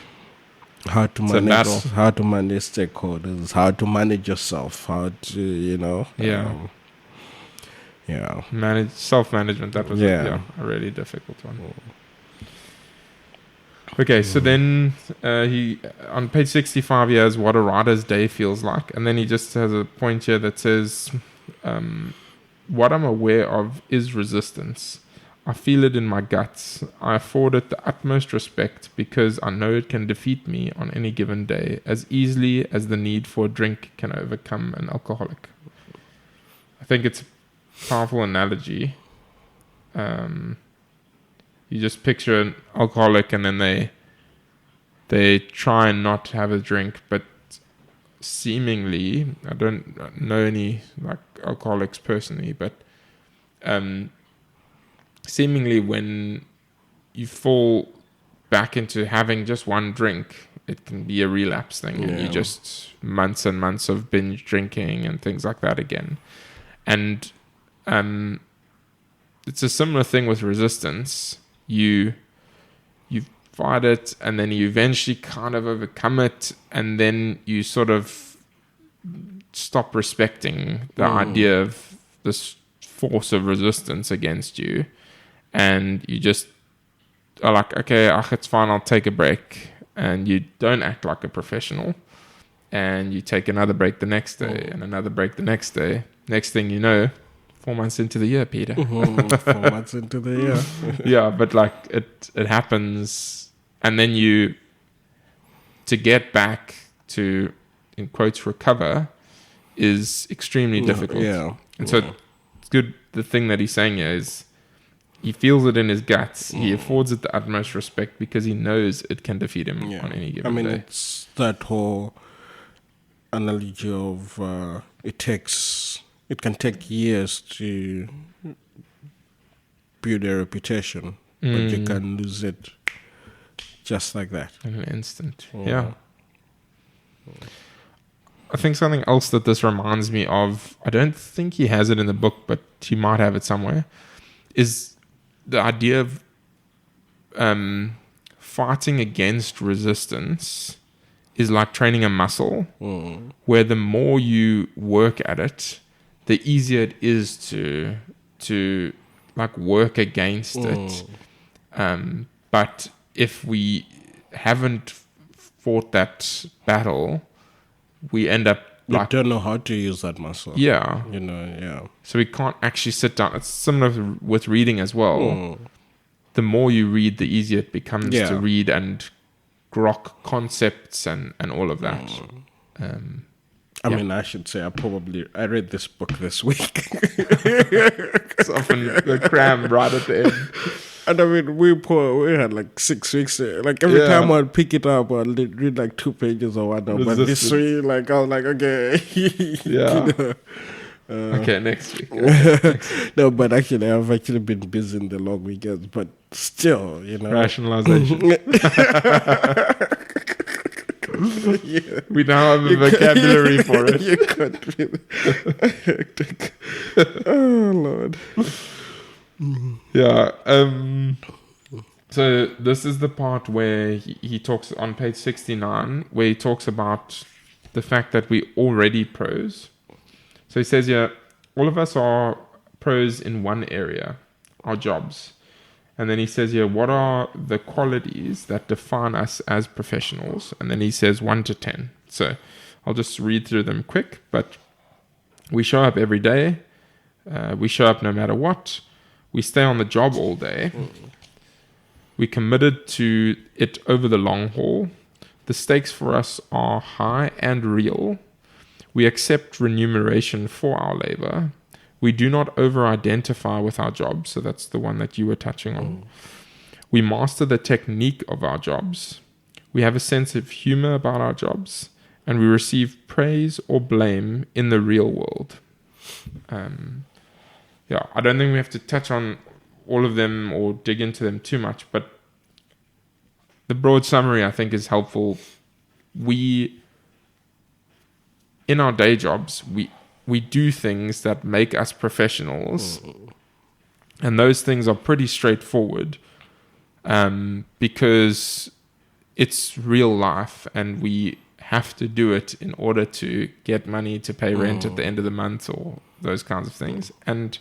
how to manage stakeholders, how to manage yourself, how to manage self-management. That was a really difficult one. Okay, so then he on page 65 he has what a writer's day feels like, and then he just has a point here that says what I'm aware of is resistance. I feel it in my guts. I afford it the utmost respect because I know it can defeat me on any given day as easily as the need for a drink can overcome an alcoholic. I think it's a powerful analogy. You just picture an alcoholic and then they try and not have a drink, but seemingly, I don't know any like alcoholics personally, but seemingly when you fall back into having just one drink, it can be a relapse thing, and you just months and months of binge drinking and things like that again. And it's a similar thing with resistance. You fight it, and then you eventually kind of overcome it, and then you sort of stop respecting the idea of this force of resistance against you, and you just are like, okay, it's fine, I'll take a break, and you don't act like a professional, and you take another break the next day, and another break the next day. Next thing you know, 4 months into the year, Peter. 4 months into the year. Yeah, but like it happens, and then to get back to, in quotes, recover is extremely difficult. Yeah. And so it's good. The thing that he's saying here is he feels it in his guts. He affords it the utmost respect because he knows it can defeat him on any given day. It's that whole analogy of it can take years to build a reputation, but you can lose it just like that. In an instant. Yeah. I think something else that this reminds me of, I don't think he has it in the book, but he might have it somewhere, is the idea of fighting against resistance is like training a muscle, where the more you work at it, the easier it is to like work against it. But if we haven't fought that battle, we end up like, don't know how to use that muscle. Yeah. So we can't actually sit down. It's similar with reading as well. The more you read, the easier it becomes to read and grok concepts and all of that. I mean, I should say I read this book this week. It's often the cram right at the end. And I mean, we had like 6 weeks. Like every time I'd pick it up, I'd read like 2 pages or whatever. But this week, like I was like, okay, okay, next week. No, but actually, I've actually been busy in the long weekends. But still, rationalization. We now have a vocabulary for it. You can't really. Oh Lord. Yeah. So this is the part where he talks on page 69, where he talks about the fact that we already pros. So he says here, all of us are pros in one area, our jobs. And then he says here, what are the qualities that define us as professionals? And then he says 1 to 10. So I'll just read through them quick. But we show up every day. We show up no matter what. We stay on the job all day. We're committed to it over the long haul. The stakes for us are high and real. We accept remuneration for our labor. We do not over-identify with our jobs. So that's the one that you were touching on. We master the technique of our jobs. We have a sense of humor about our jobs. And we receive praise or blame in the real world. I don't think we have to touch on all of them or dig into them too much, but the broad summary I think is helpful. We, in our day jobs, we do things that make us professionals, and those things are pretty straightforward because it's real life and we have to do it in order to get money to pay rent at the end of the month or those kinds of things. And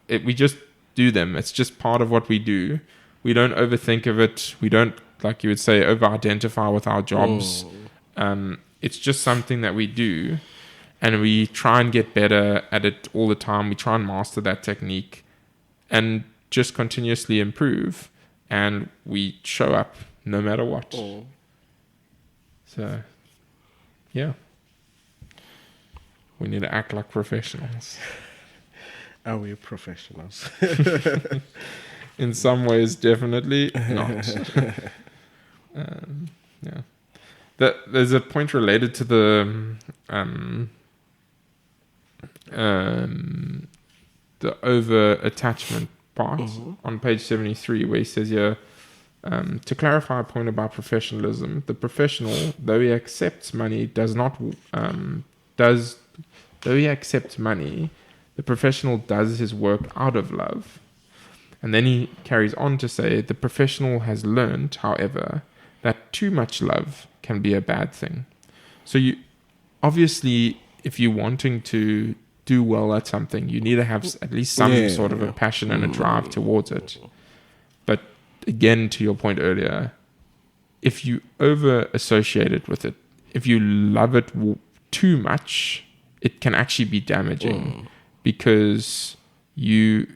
we just do them. It's just part of what we do. We don't overthink of it. We don't, like you would say, over-identify with our jobs. It's just something that we do, and we try and get better at it all the time. We try and master that technique and just continuously improve, and we show up no matter what. So, we need to act like professionals. Are we professionals? In some ways, definitely not. There's a point related to the over-attachment part on page 73, where he says here, to clarify a point about professionalism, the professional, though he accepts money, the professional does his work out of love. And then he carries on to say, the professional has learned, however, that too much love can be a bad thing. So you obviously, if you're wanting to do well at something, you need to have at least some sort of a passion and a drive towards it. But again, to your point earlier, if you over associate it with it, if you love it too much, it can actually be damaging because you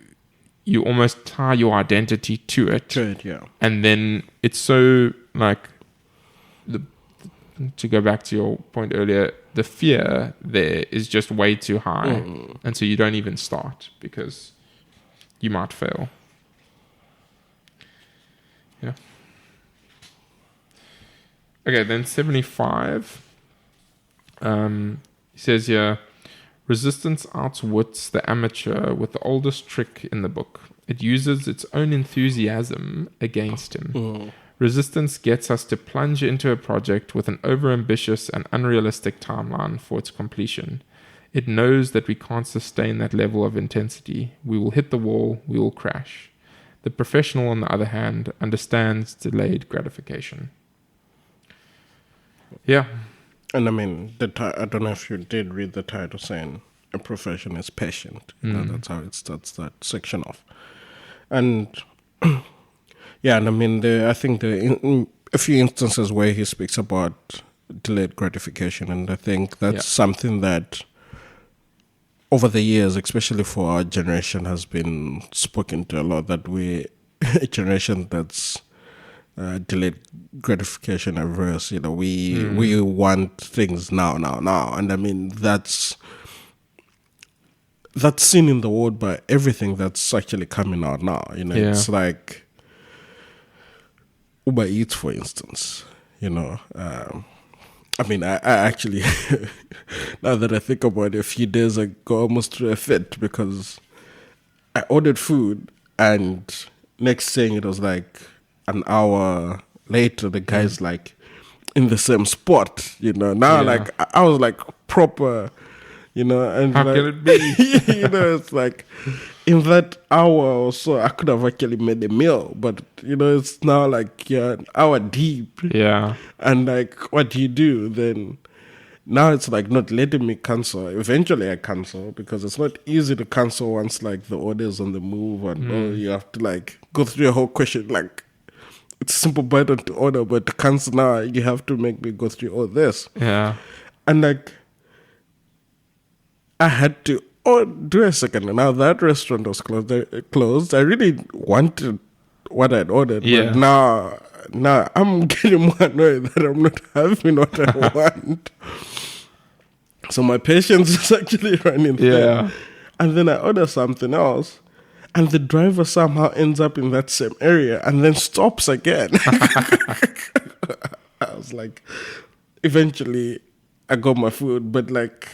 almost tie your identity to it. And then it's so like, to go back to your point earlier, the fear there is just way too high. And so you don't even start because you might fail. Yeah. Okay, then 75. He says here, resistance outwits the amateur with the oldest trick in the book. It uses its own enthusiasm against him. Resistance gets us to plunge into a project with an overambitious and unrealistic timeline for its completion. It knows that we can't sustain that level of intensity. We will hit the wall, we will crash. The professional, on the other hand, understands delayed gratification. Yeah. And I mean, I don't know if you did read the title saying a profession is patient. You know, that's how it starts that section off. And yeah, and I mean, I think a few instances where he speaks about delayed gratification, and I think that's something that over the years, especially for our generation, has been spoken to a lot, that we're a generation that's delayed gratification averse. You know, we want things now. And I mean, that's seen in the world by everything that's actually coming out now. You know, it's like Uber Eats, for instance. You know, I mean, I actually, now that I think about it, a few days ago, almost threw a fit because I ordered food and next thing it was like an hour later, the guy's like in the same spot, you know. Now, like, I was like proper, you know. And how can it be? You know, it's like in that hour or so, I could have actually made a meal. But, you know, it's now like you're an hour deep. Yeah. And like, what do you do? Then now it's like not letting me cancel. Eventually I cancel because it's not easy to cancel once like the order's on the move and you have to like go through a whole question. Like, it's a simple button to order, but to cancel now, you have to make me go through all this. Yeah. And like, I had to do a second. Now that restaurant was closed. I really wanted what I'd ordered, but now I'm getting more annoyed that I'm not having what I want. So my patience is actually running thin. Yeah. And then I order something else, and the driver somehow ends up in that same area and then stops again. I was like, eventually I got my food, but like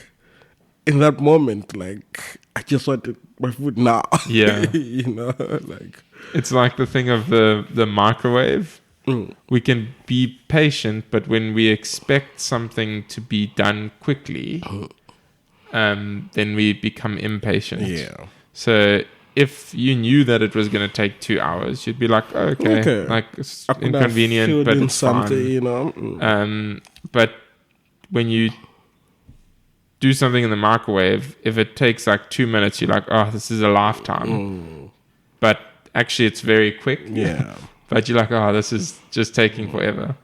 in that moment, like I just wanted my food now. Yeah. You know, like it's like the thing of the microwave. We can be patient, but when we expect something to be done quickly, then we become impatient. Yeah. So if you knew that it was going to take 2 hours, you'd be like, oh, okay, like it's inconvenient, but it's something, fine. you know. But when you do something in the microwave, if it takes like 2 minutes, you're like, oh, this is a lifetime. But actually, it's very quick. Yeah. But you're like, oh, this is just taking forever.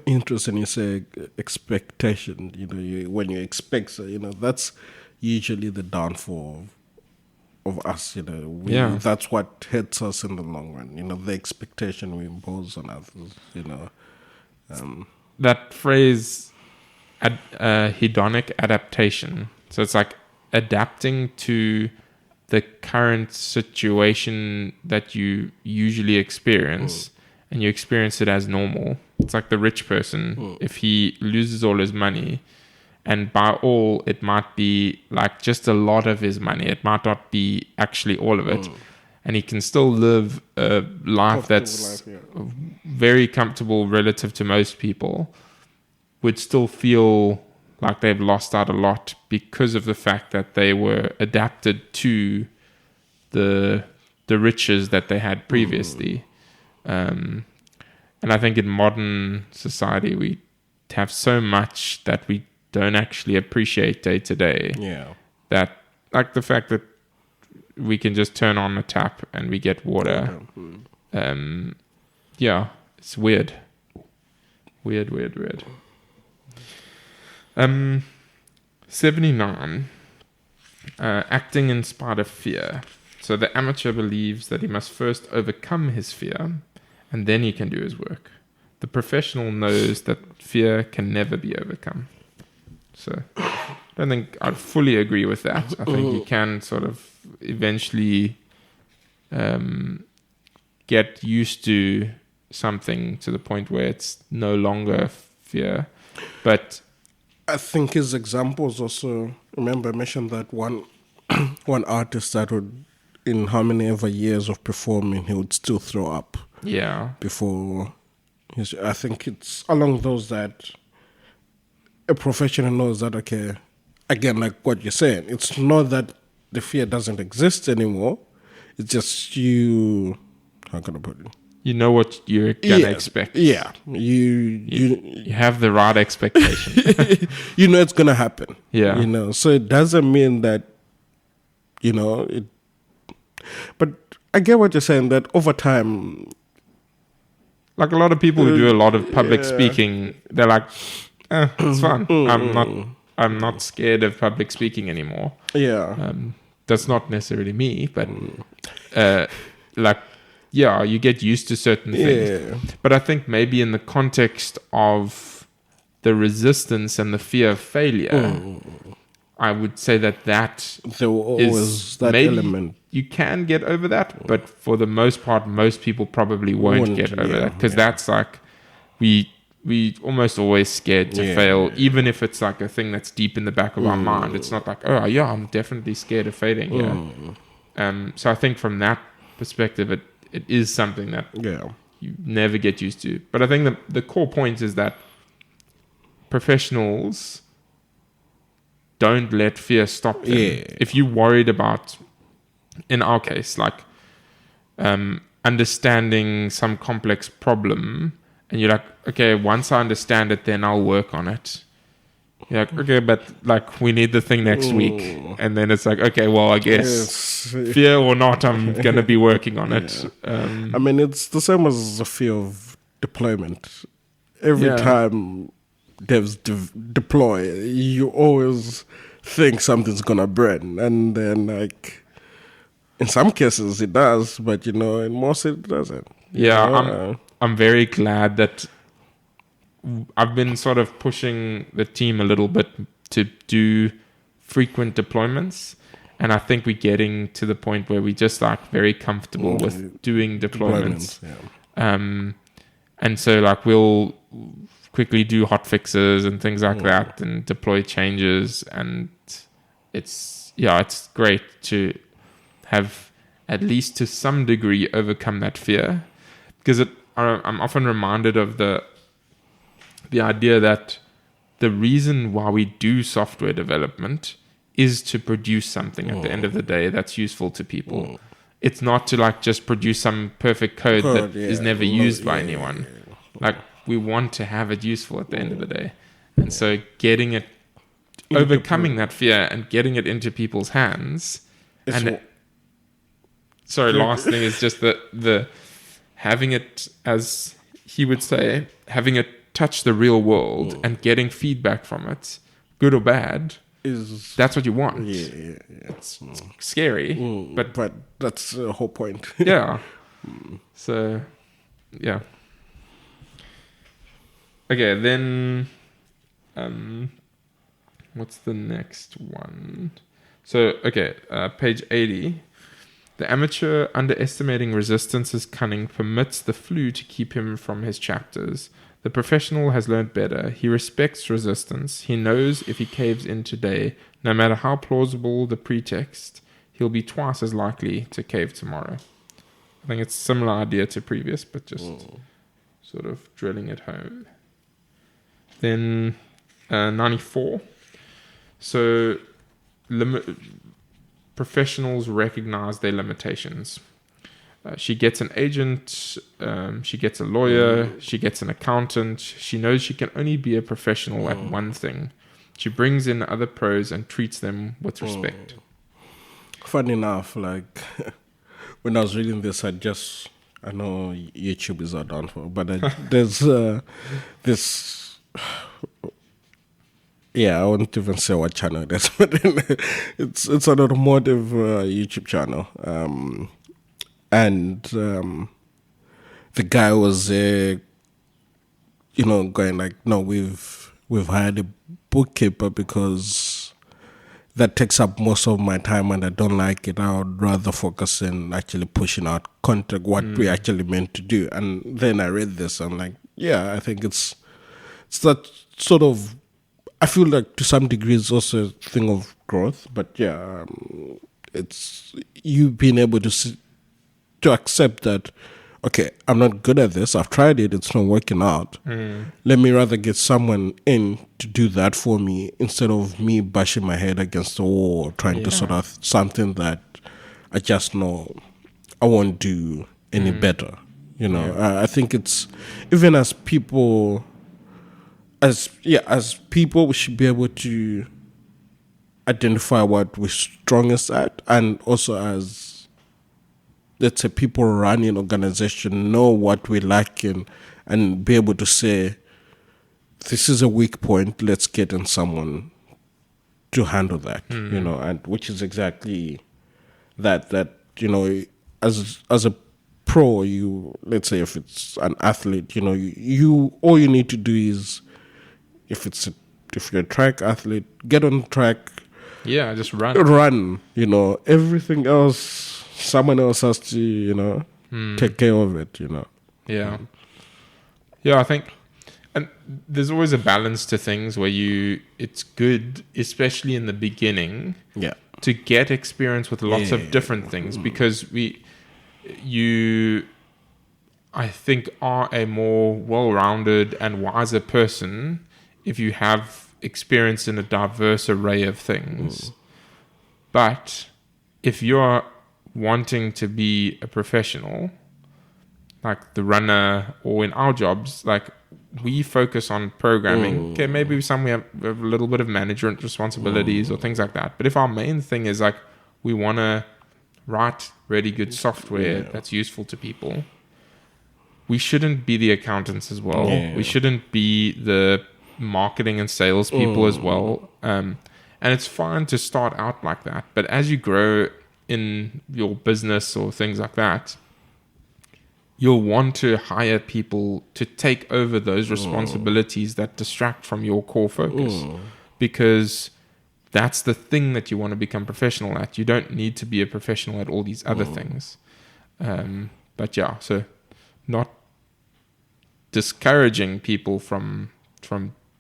Interesting. You say expectation. You know, when you expect, so, you know, that's usually the downfall of us. You know, that's what hurts us in the long run. You know, the expectation we impose on others. You know, that phrase, hedonic adaptation. So it's like adapting to the current situation that you usually experience, and you experience it as normal. It's like the rich person. If he loses all his money, and by all, it might be like just a lot of his money. It might not be actually all of it. And he can still live a life that's very comfortable relative to most people, would still feel like they've lost out a lot because of the fact that they were adapted to the riches that they had previously. And I think in modern society, we have so much that we don't actually appreciate day to day. Yeah. That, like the fact that we can just turn on the tap and we get water. Yeah, it's weird. Weird. 79. Acting in spite of fear. So the amateur believes that he must first overcome his fear and then he can do his work. The professional knows that fear can never be overcome. So I don't think I'd fully agree with that. I think you can sort of eventually get used to something to the point where it's no longer fear. But I think his examples also, remember I mentioned that one artist that would, in how many ever years of performing, he would still throw up. Yeah. Before his, I think it's along those that a professional knows that, okay, again, like what you're saying, it's not that the fear doesn't exist anymore. It's just you, how can I put it? You know what you're going to expect. Yeah. You have the right expectation. You know it's going to happen. Yeah. You know, so it doesn't mean that, you know, it. But I get what you're saying, that over time. Like a lot of people who do a lot of public speaking, they're like, it's fun. I'm not scared of public speaking anymore. Yeah. That's not necessarily me, but like, yeah, you get used to certain things. But I think maybe in the context of the resistance and the fear of failure, I would say that there was that element. You can get over that, but for the most part, most people probably won't get over that, because that's like we almost always scared to fail, even if it's like a thing that's deep in the back of our mind. It's not like, oh yeah, I'm definitely scared of failing here. So I think from that perspective, it is something that you never get used to. But I think the core point is that professionals don't let fear stop them. If you're worried about, in our case, like understanding some complex problem, and you're like, okay, once I understand it, then I'll work on it. You're like, okay, but like we need the thing next week. And then it's like, okay, well, I guess fear or not, I'm going to be working on it. I mean, it's the same as the fear of deployment. Every time devs deploy, you always think something's going to burn. And then like, in some cases it does, but you know, in most it doesn't. Yeah, I'm very glad that I've been sort of pushing the team a little bit to do frequent deployments, and I think we're getting to the point where we're just like very comfortable with doing deployments. And so like we'll quickly do hot fixes and things like that, and deploy changes, and it's great to have at least to some degree overcome that fear, because I'm often reminded of the idea that the reason why we do software development is to produce something at the end of the day that's useful to people. It's not to like just produce some perfect code that is never used by anyone. Like we want to have it useful at the end of the day. And so getting it, overcoming that fear and getting it into people's hands. Last thing is just the having it, as he would say, having it touch the real world and getting feedback from it, good or bad, that's what you want. It's scary, but that's the whole point. So okay, then what's the next one? So page 80. The amateur, underestimating resistance's cunning, permits the flu to keep him from his chapters. The professional has learned better. He respects resistance. He knows if he caves in today, no matter how plausible the pretext, he'll be twice as likely to cave tomorrow. I think it's a similar idea to previous, but just sort of drilling it home. Then 94. So professionals recognize their limitations. She gets an agent, she gets a lawyer, she gets an accountant. She knows she can only be a professional at one thing. She brings in other pros and treats them with respect. Funny enough, like when I was reading this, I know YouTube is not done for, but there's this. Yeah, I won't even say what channel it is, but it's an automotive YouTube channel, and the guy was going like, no, we've hired a bookkeeper because that takes up most of my time and I don't like it. I would rather focus in actually pushing out content, what we actually meant to do. And then I read this, I'm like, yeah, I think it's that sort of, I feel like to some degree it's also a thing of growth, but yeah, it's you being able to accept that, okay, I'm not good at this. I've tried it. It's not working out. Let me rather get someone in to do that for me instead of me bashing my head against the wall trying to sort out something that I just know I won't do any better. I think it's, even as people, as people, we should be able to identify what we're strongest at, and also as, let's say, people running an organization, know what we lack in and be able to say, this is a weak point, let's get in someone to handle that, and which is exactly that as a pro, let's say if it's an athlete, you all you need to do is, if you're a track athlete, get on track. Yeah, just run. Everything else, someone else has to, take care of it, Yeah. Yeah, I think, and there's always a balance to things where it's good, especially in the beginning, to get experience with lots of different things, because I think, are a more well-rounded and wiser person if you have experience in a diverse array of things. But if you're wanting to be a professional, like the runner, or in our jobs, like we focus on programming. Okay, maybe we have a little bit of management responsibilities or things like that. But if our main thing is like we want to write really good software that's useful to people, we shouldn't be the accountants as well. We shouldn't be the marketing and sales people as well. And it's fine to start out like that. But as you grow in your business or things like that, you'll want to hire people to take over those responsibilities that distract from your core focus, because that's the thing that you want to become professional at. You don't need to be a professional at all these other things. But yeah, so not discouraging people from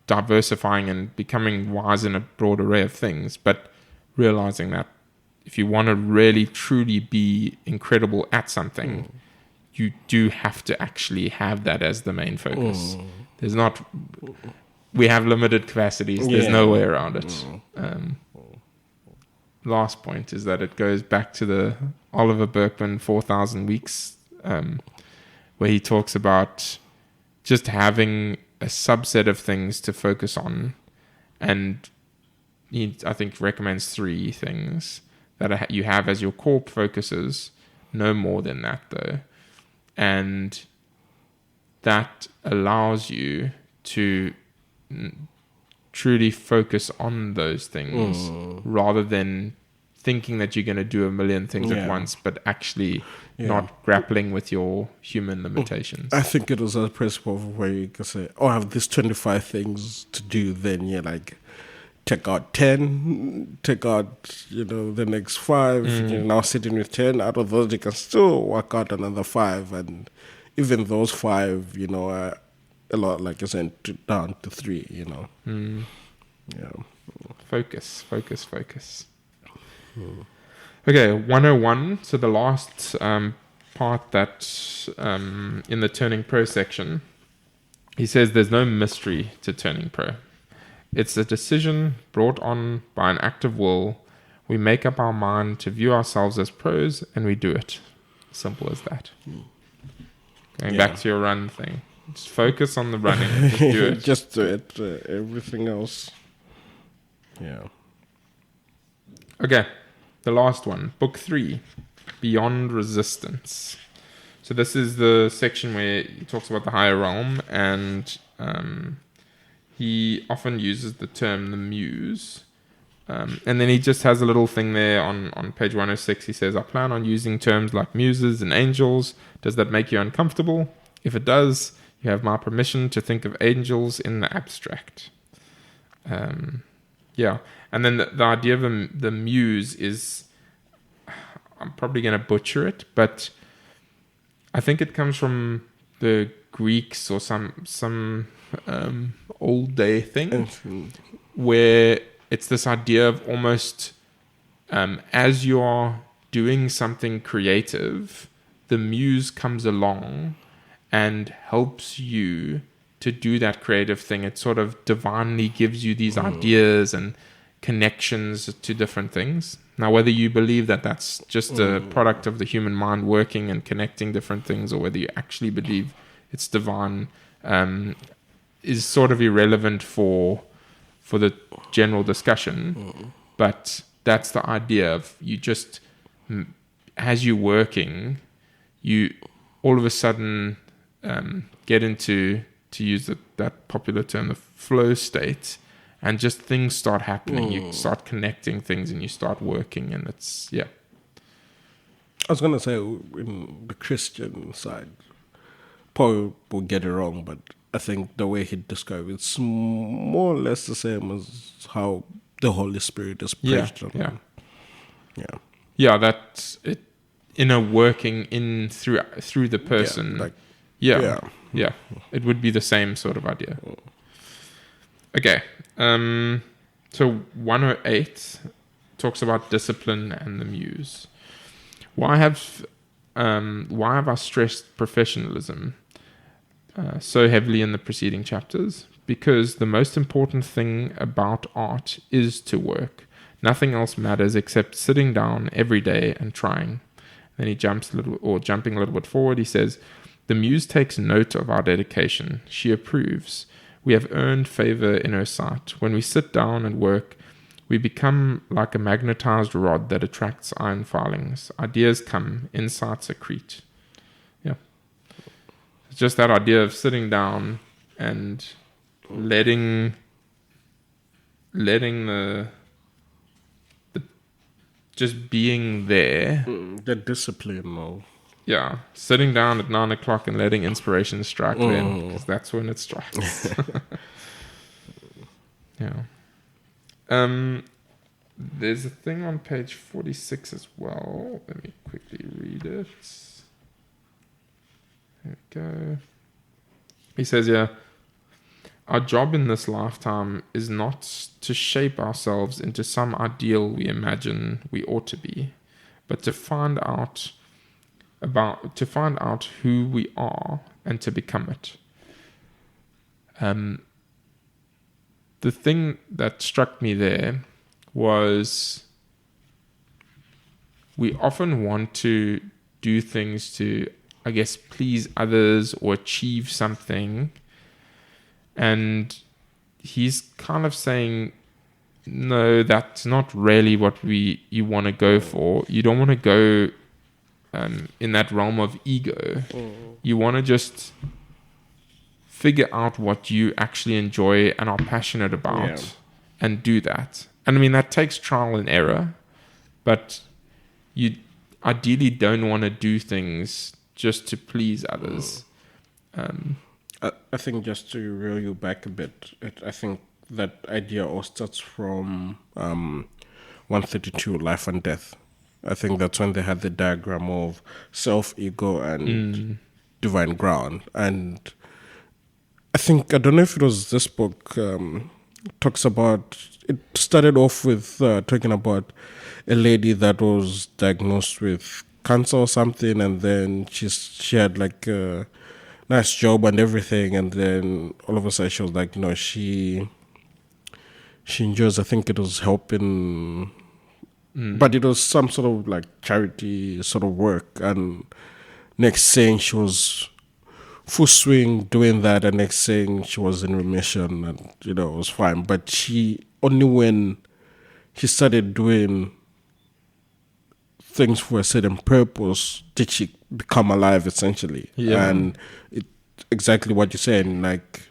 diversifying and becoming wise in a broad array of things, but realizing that if you want to really truly be incredible at something, you do have to actually have that as the main focus. We have limited capacities. There's no way around it. Last point is that it goes back to the Oliver Burkeman 4,000 weeks, where he talks about just having a subset of things to focus on. And he, I think, recommends 3 things that you have as your core focuses, no more than that though. And that allows you to truly focus on those things rather than thinking that you're going to do a million things at once, but actually not grappling with your human limitations. I think it was a principle where you can say, I have these 25 things to do, then you're like, take out 10, take out, the next 5. You're now sitting with 10. Out of those, you can still work out another 5. And even those 5, are a lot, like I said, down to 3, Yeah. Focus. Okay, 101. So the last part that in the Turning Pro section, he says there's no mystery to Turning Pro. It's a decision brought on by an act of will. We make up our mind to view ourselves as pros, and we do it. Simple as that. Going back to your run thing. Just focus on the running. Just do it. Just do it. Everything else. Yeah. Okay, the last one, book 3, Beyond Resistance. So this is the section where he talks about the higher realm, and he often uses the term the muse. And then he just has a little thing there on page 106. He says, I plan on using terms like muses and angels. Does that make you uncomfortable? If it does, you have my permission to think of angels in the abstract. Yeah. And then the idea of the muse is, I'm probably going to butcher it, but I think it comes from the Greeks or some old day thing where it's this idea of almost as you are doing something creative, the muse comes along and helps you to do that creative thing. It sort of divinely gives you these ideas and connections to different things. Now, whether you believe that that's just a product of the human mind working and connecting different things, or whether you actually believe it's divine, is sort of irrelevant for the general discussion. But that's the idea of you just, as you're working, you all of a sudden get into, to use that popular term, the flow state, and just things start happening. You start connecting things and you start working, and it's, yeah. I was going to say, in the Christian side, Paul will get it wrong, but I think the way he described it's more or less the same as how the Holy Spirit is preached. Yeah, that's it. Inner working in through the person. Yeah. It would be the same sort of idea. Okay. So 108 talks about discipline and the muse. Why have I stressed professionalism so heavily in the preceding chapters? Because the most important thing about art is to work. Nothing else matters except sitting down every day and trying. Then he jumping a little bit forward, he says, the muse takes note of our dedication. She approves. We have earned favor in her sight. When we sit down and work, we become like a magnetized rod that attracts iron filings. Ideas come, insights accrete. Yeah. It's just that idea of sitting down and letting the just being there. The discipline, though. Yeah, sitting down at 9 o'clock and letting inspiration strike then, because that's when it strikes. Yeah. There's a thing on page 46 as well. Let me quickly read it. There we go. He says, yeah, our job in this lifetime is not to shape ourselves into some ideal we imagine we ought to be, but to find out who we are and to become it. The thing that struck me there was we often want to do things to, I guess, please others or achieve something. And he's kind of saying, no, that's not really what you want to go for. You don't want to go in that realm of ego. You want to just figure out what you actually enjoy and are passionate about and do that. And I mean, that takes trial and error, but you ideally don't want to do things just to please others. I think just to reel you back a bit, I think that idea all starts from 132, Life and Death. I think that's when they had the diagram of self-ego and divine ground. And I think, I don't know if it was this book, talks about, it started off with talking about a lady that was diagnosed with cancer or something, and then she had like a nice job and everything, and then all of a sudden she was like, she enjoys, I think it was helping, but it was some sort of like charity sort of work, and next thing she was full swing doing that, and next thing she was in remission, and it was fine. But she only when he started doing things for a certain purpose, did she become alive essentially? Yeah. And exactly what you're saying, like,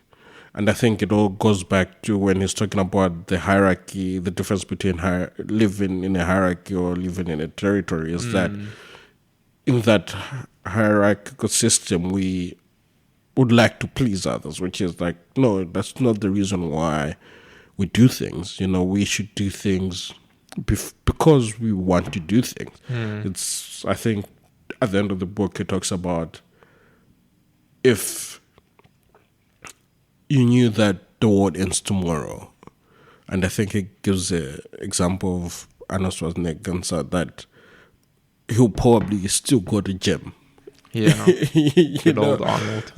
and I think it all goes back to when he's talking about the hierarchy, the difference between living in a hierarchy or living in a territory is that in that hierarchical system, we would like to please others, which is like, no, that's not the reason why we do things. We should do things because we want to do things. It's, I think, at the end of the book, it talks about if you knew that the world ends tomorrow, and I think it gives an example of Arnold Schwarzenegger that he'll probably still go to gym. Yeah, good old Arnold.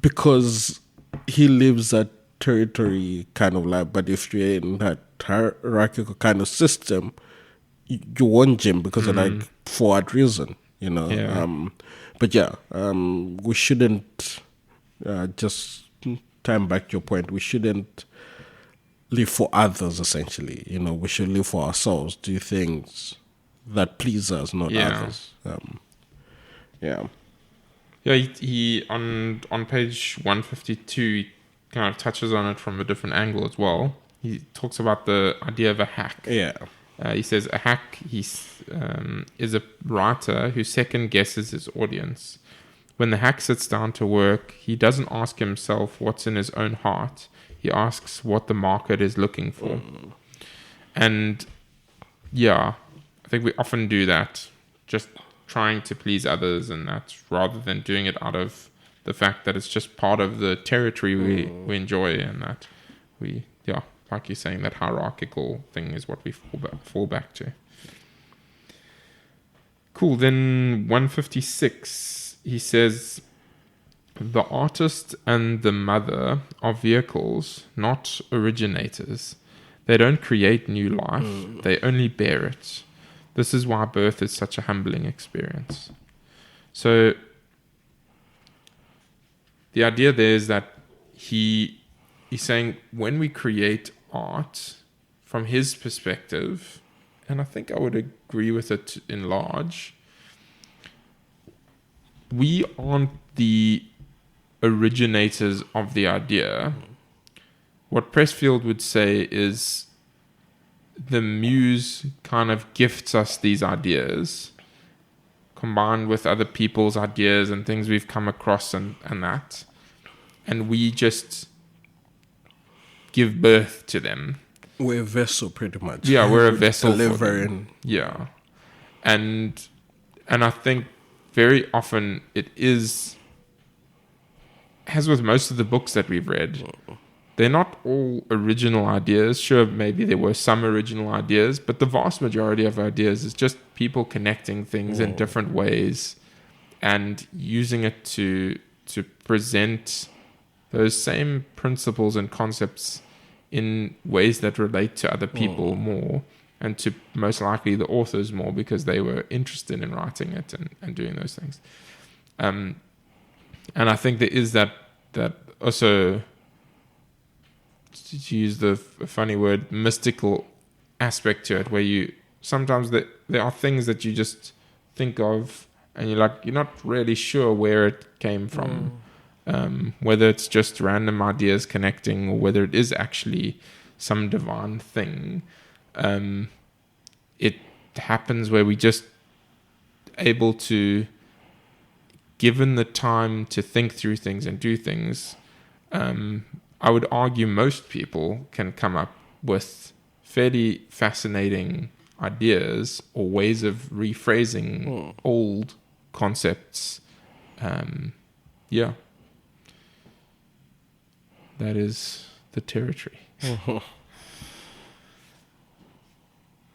Because he lives that territory kind of life. But if you're in that hierarchical kind of system, you won't gym because of like for that reason, Yeah. But yeah, we shouldn't just time back to your point. We shouldn't live for others. Essentially, we should live for ourselves. Do things that please us, not others. Yeah. Yeah, he on page 152, he kind of touches on it from a different angle as well. He talks about the idea of a hack. Yeah. He says a hack is a writer who second guesses his audience. When the hack sits down to work, he doesn't ask himself what's in his own heart. He asks what the market is looking for. And yeah, I think we often do that, just trying to please others, and that rather than doing it out of the fact that it's just part of the territory we enjoy, and that we, like you're saying, that hierarchical thing is what we fall back to. Cool. Then 156, he says, the artist and the mother are vehicles, not originators. They don't create new life, they only bear it. This is why birth is such a humbling experience. So the idea there is that he's saying when we create art from his perspective, and I think I would agree with it in large, we aren't the originators of the idea. What Pressfield would say is the muse kind of gifts us these ideas combined with other people's ideas and things we've come across and that, and we just give birth to them. We're a vessel, pretty much. Yeah, we're a vessel. Delivering. Yeah, and I think very often it is, as with most of the books that we've read, they're not all original ideas. Sure, maybe there were some original ideas, but the vast majority of ideas is just people connecting things in different ways and using it to present those same principles and concepts in ways that relate to other people more, and to most likely the authors more, because they were interested in writing it and doing those things. And I think there is that also, to use the funny word, mystical aspect to it, where you sometimes there are things that you just think of and you're not really sure where it came from, whether it's just random ideas connecting or whether it is actually some divine thing. It happens where we just able to, given the time to think through things and do things, I would argue most people can come up with fairly fascinating ideas or ways of rephrasing old concepts. Yeah. That is the territory.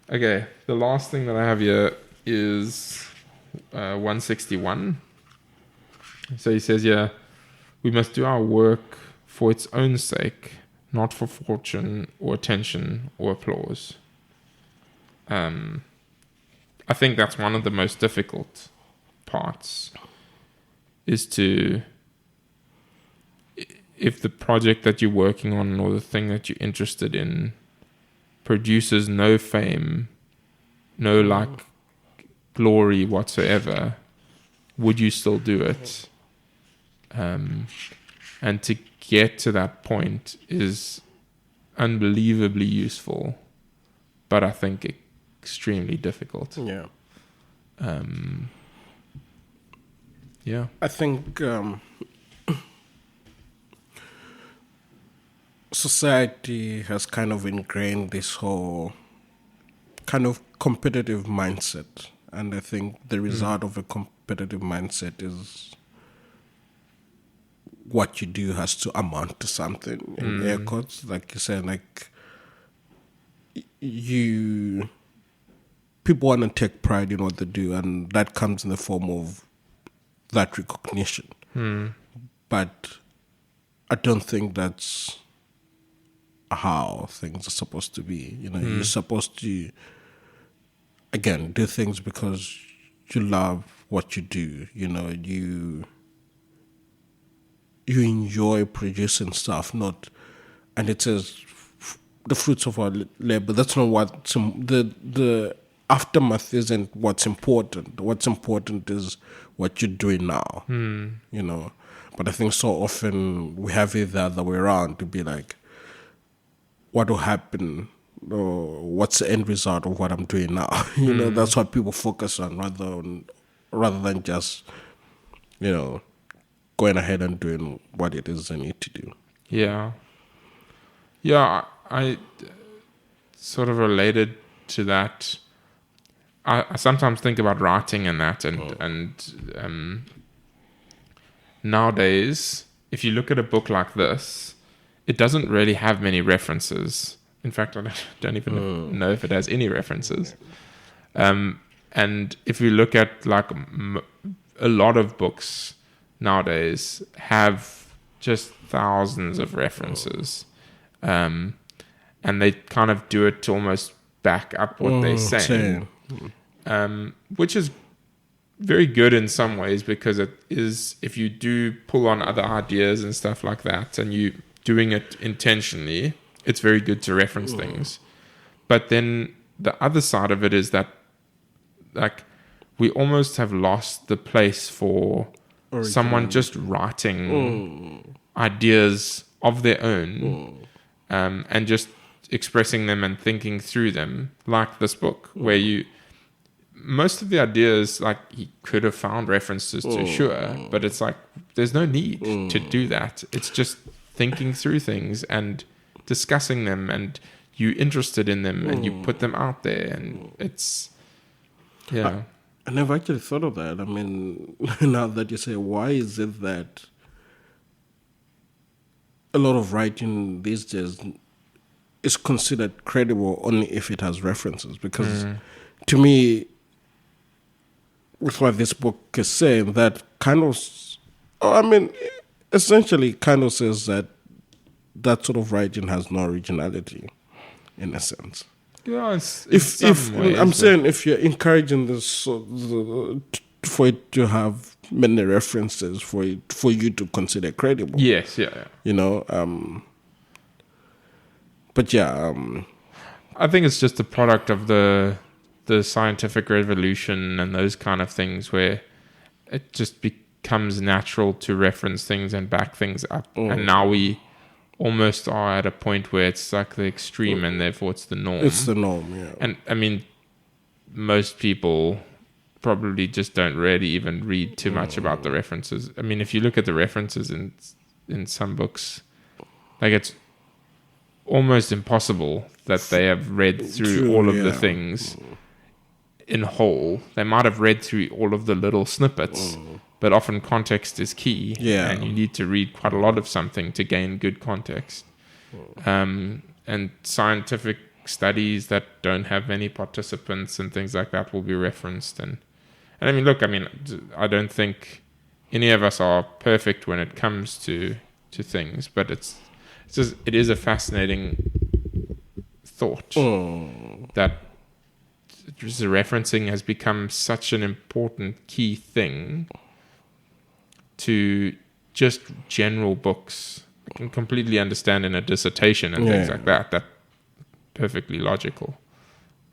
Okay, the last thing that I have here is 161. So he says, we must do our work for its own sake, not for fortune or attention or applause. I think that's one of the most difficult parts, is to, if the project that you're working on or the thing that you're interested in produces no fame, no like glory whatsoever, would you still do it? And to get to that point is unbelievably useful, but I think extremely difficult. Yeah. Yeah. I think society has kind of ingrained this whole kind of competitive mindset. And I think the result of a competitive mindset is what you do has to amount to something, in air quotes. Like you said, like people want to take pride in what they do, and that comes in the form of that recognition. But I don't think that's how things are supposed to be. You're supposed to, again, do things because you love what you do. You enjoy producing stuff, and it says the fruits of our labor. That's not what the aftermath isn't what's important. What's important is what you're doing now. But I think so often we have it the other way around, to be like, what will happen, or what's the end result of what I'm doing now? That's what people focus on rather than just going ahead and doing what it is they need to do. Yeah, I sort of related to that. I sometimes think about writing and that, and nowadays, if you look at a book like this, it doesn't really have many references. In fact, I don't even know if it has any references. And if you look at like a lot of books nowadays have just thousands of references, and they kind of do it to almost back up what they're saying, which is very good in some ways, because it is, if you do pull on other ideas and stuff like that, and you doing it intentionally, it's very good to reference things. But then the other side of it is that, like, we almost have lost the place for someone just writing ideas of their own, and just expressing them and thinking through them, like this book, where most of the ideas, like, he could have found references to, sure, but it's like there's no need to do that. It's just thinking through things and discussing them, and you interested in them, and you put them out there, and it's I never actually thought of that. I mean, now that you say, why is it that a lot of writing these days is considered credible only if it has references? Because to me, with what this book is saying, that kind of, essentially kind of says that sort of writing has no originality, in a sense. Yeah, I'm saying if you're encouraging this for it to have many references, for you to consider credible. Yes, yeah. But yeah, I think it's just a product of the scientific revolution and those kind of things, where it just becomes natural to reference things and back things up, and now we almost are at a point where it's like the extreme, and therefore it's the norm. It's the norm, yeah. And I mean, most people probably just don't really even read too much about the references. I mean, if you look at the references in some books, like, it's almost impossible that they have read through all of the things in whole. They might have read through all of the little snippets, but often context is key, and you need to read quite a lot of something to gain good context. And scientific studies that don't have many participants and things like that will be referenced. And I mean, look, I don't think any of us are perfect when it comes to things, but it is a fascinating thought that the referencing has become such an important key thing to just general books. I can completely understand in a dissertation and things like that perfectly logical.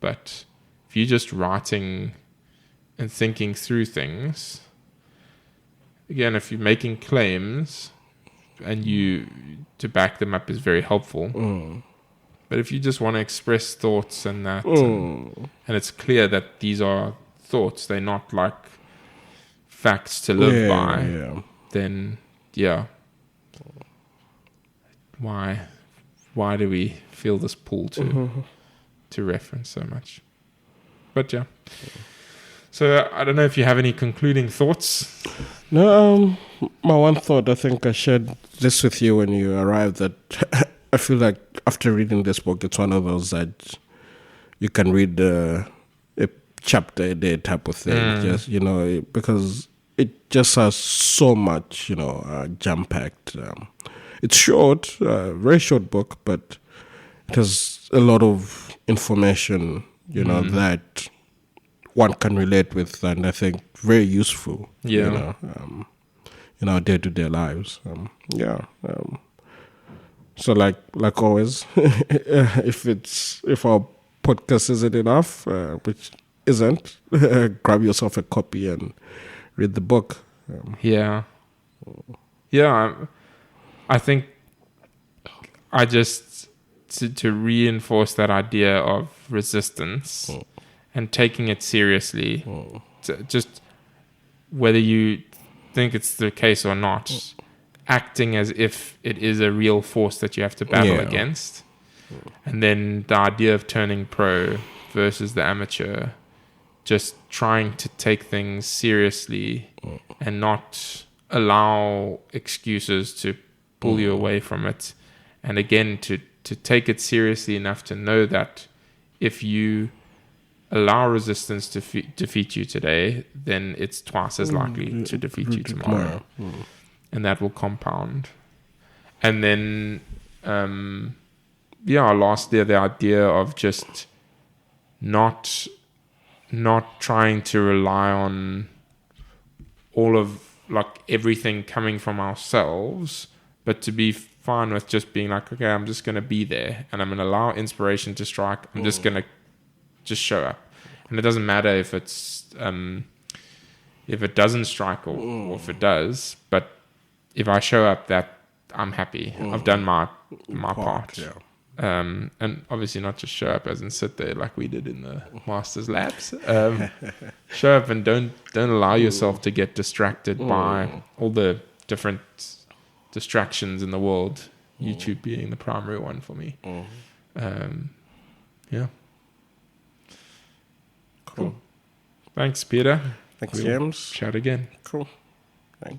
But if you're just writing and thinking through things, again, if you're making claims and to back them up is very helpful. But if you just want to express thoughts and that, and it's clear that these are thoughts, they're not like facts to live by, then why do we feel this pull to reference so much? But yeah. So I don't know if you have any concluding thoughts. No, my one thought, I think I shared this with you when you arrived, that I feel like after reading this book, it's one of those that you can read a chapter a day type of thing, just, because it just has so much, jam-packed. It's short, very short book, but it has a lot of information, that one can relate with, and I think very useful, in our day-to-day lives. So like always, if our podcast isn't enough, which isn't, grab yourself a copy and read the book. I think I just to reinforce that idea of resistance and taking it seriously, just whether you think it's the case or not, acting as if it is a real force that you have to battle against. And then the idea of turning pro versus the amateur, just trying to take things seriously and not allow excuses to pull you away from it. And again, to take it seriously enough to know that if you allow resistance to defeat you today, then it's twice as likely to defeat you tomorrow. And that will compound. And then, lastly, the idea of just not trying to rely on all of everything coming from ourselves, but to be fine with just being like, okay, I'm just going to be there and I'm going to allow inspiration to strike. I'm just going to just show up. And it doesn't matter if it's if it doesn't strike or if it does, but if I show up, that I'm happy. I've done my part. And obviously not just show up as in sit there like we did in the master's labs. Show up and don't allow yourself to get distracted by all the different distractions in the world, YouTube being the primary one for me. Cool. Thanks, Peter. Thanks, James. Chat again. Cool.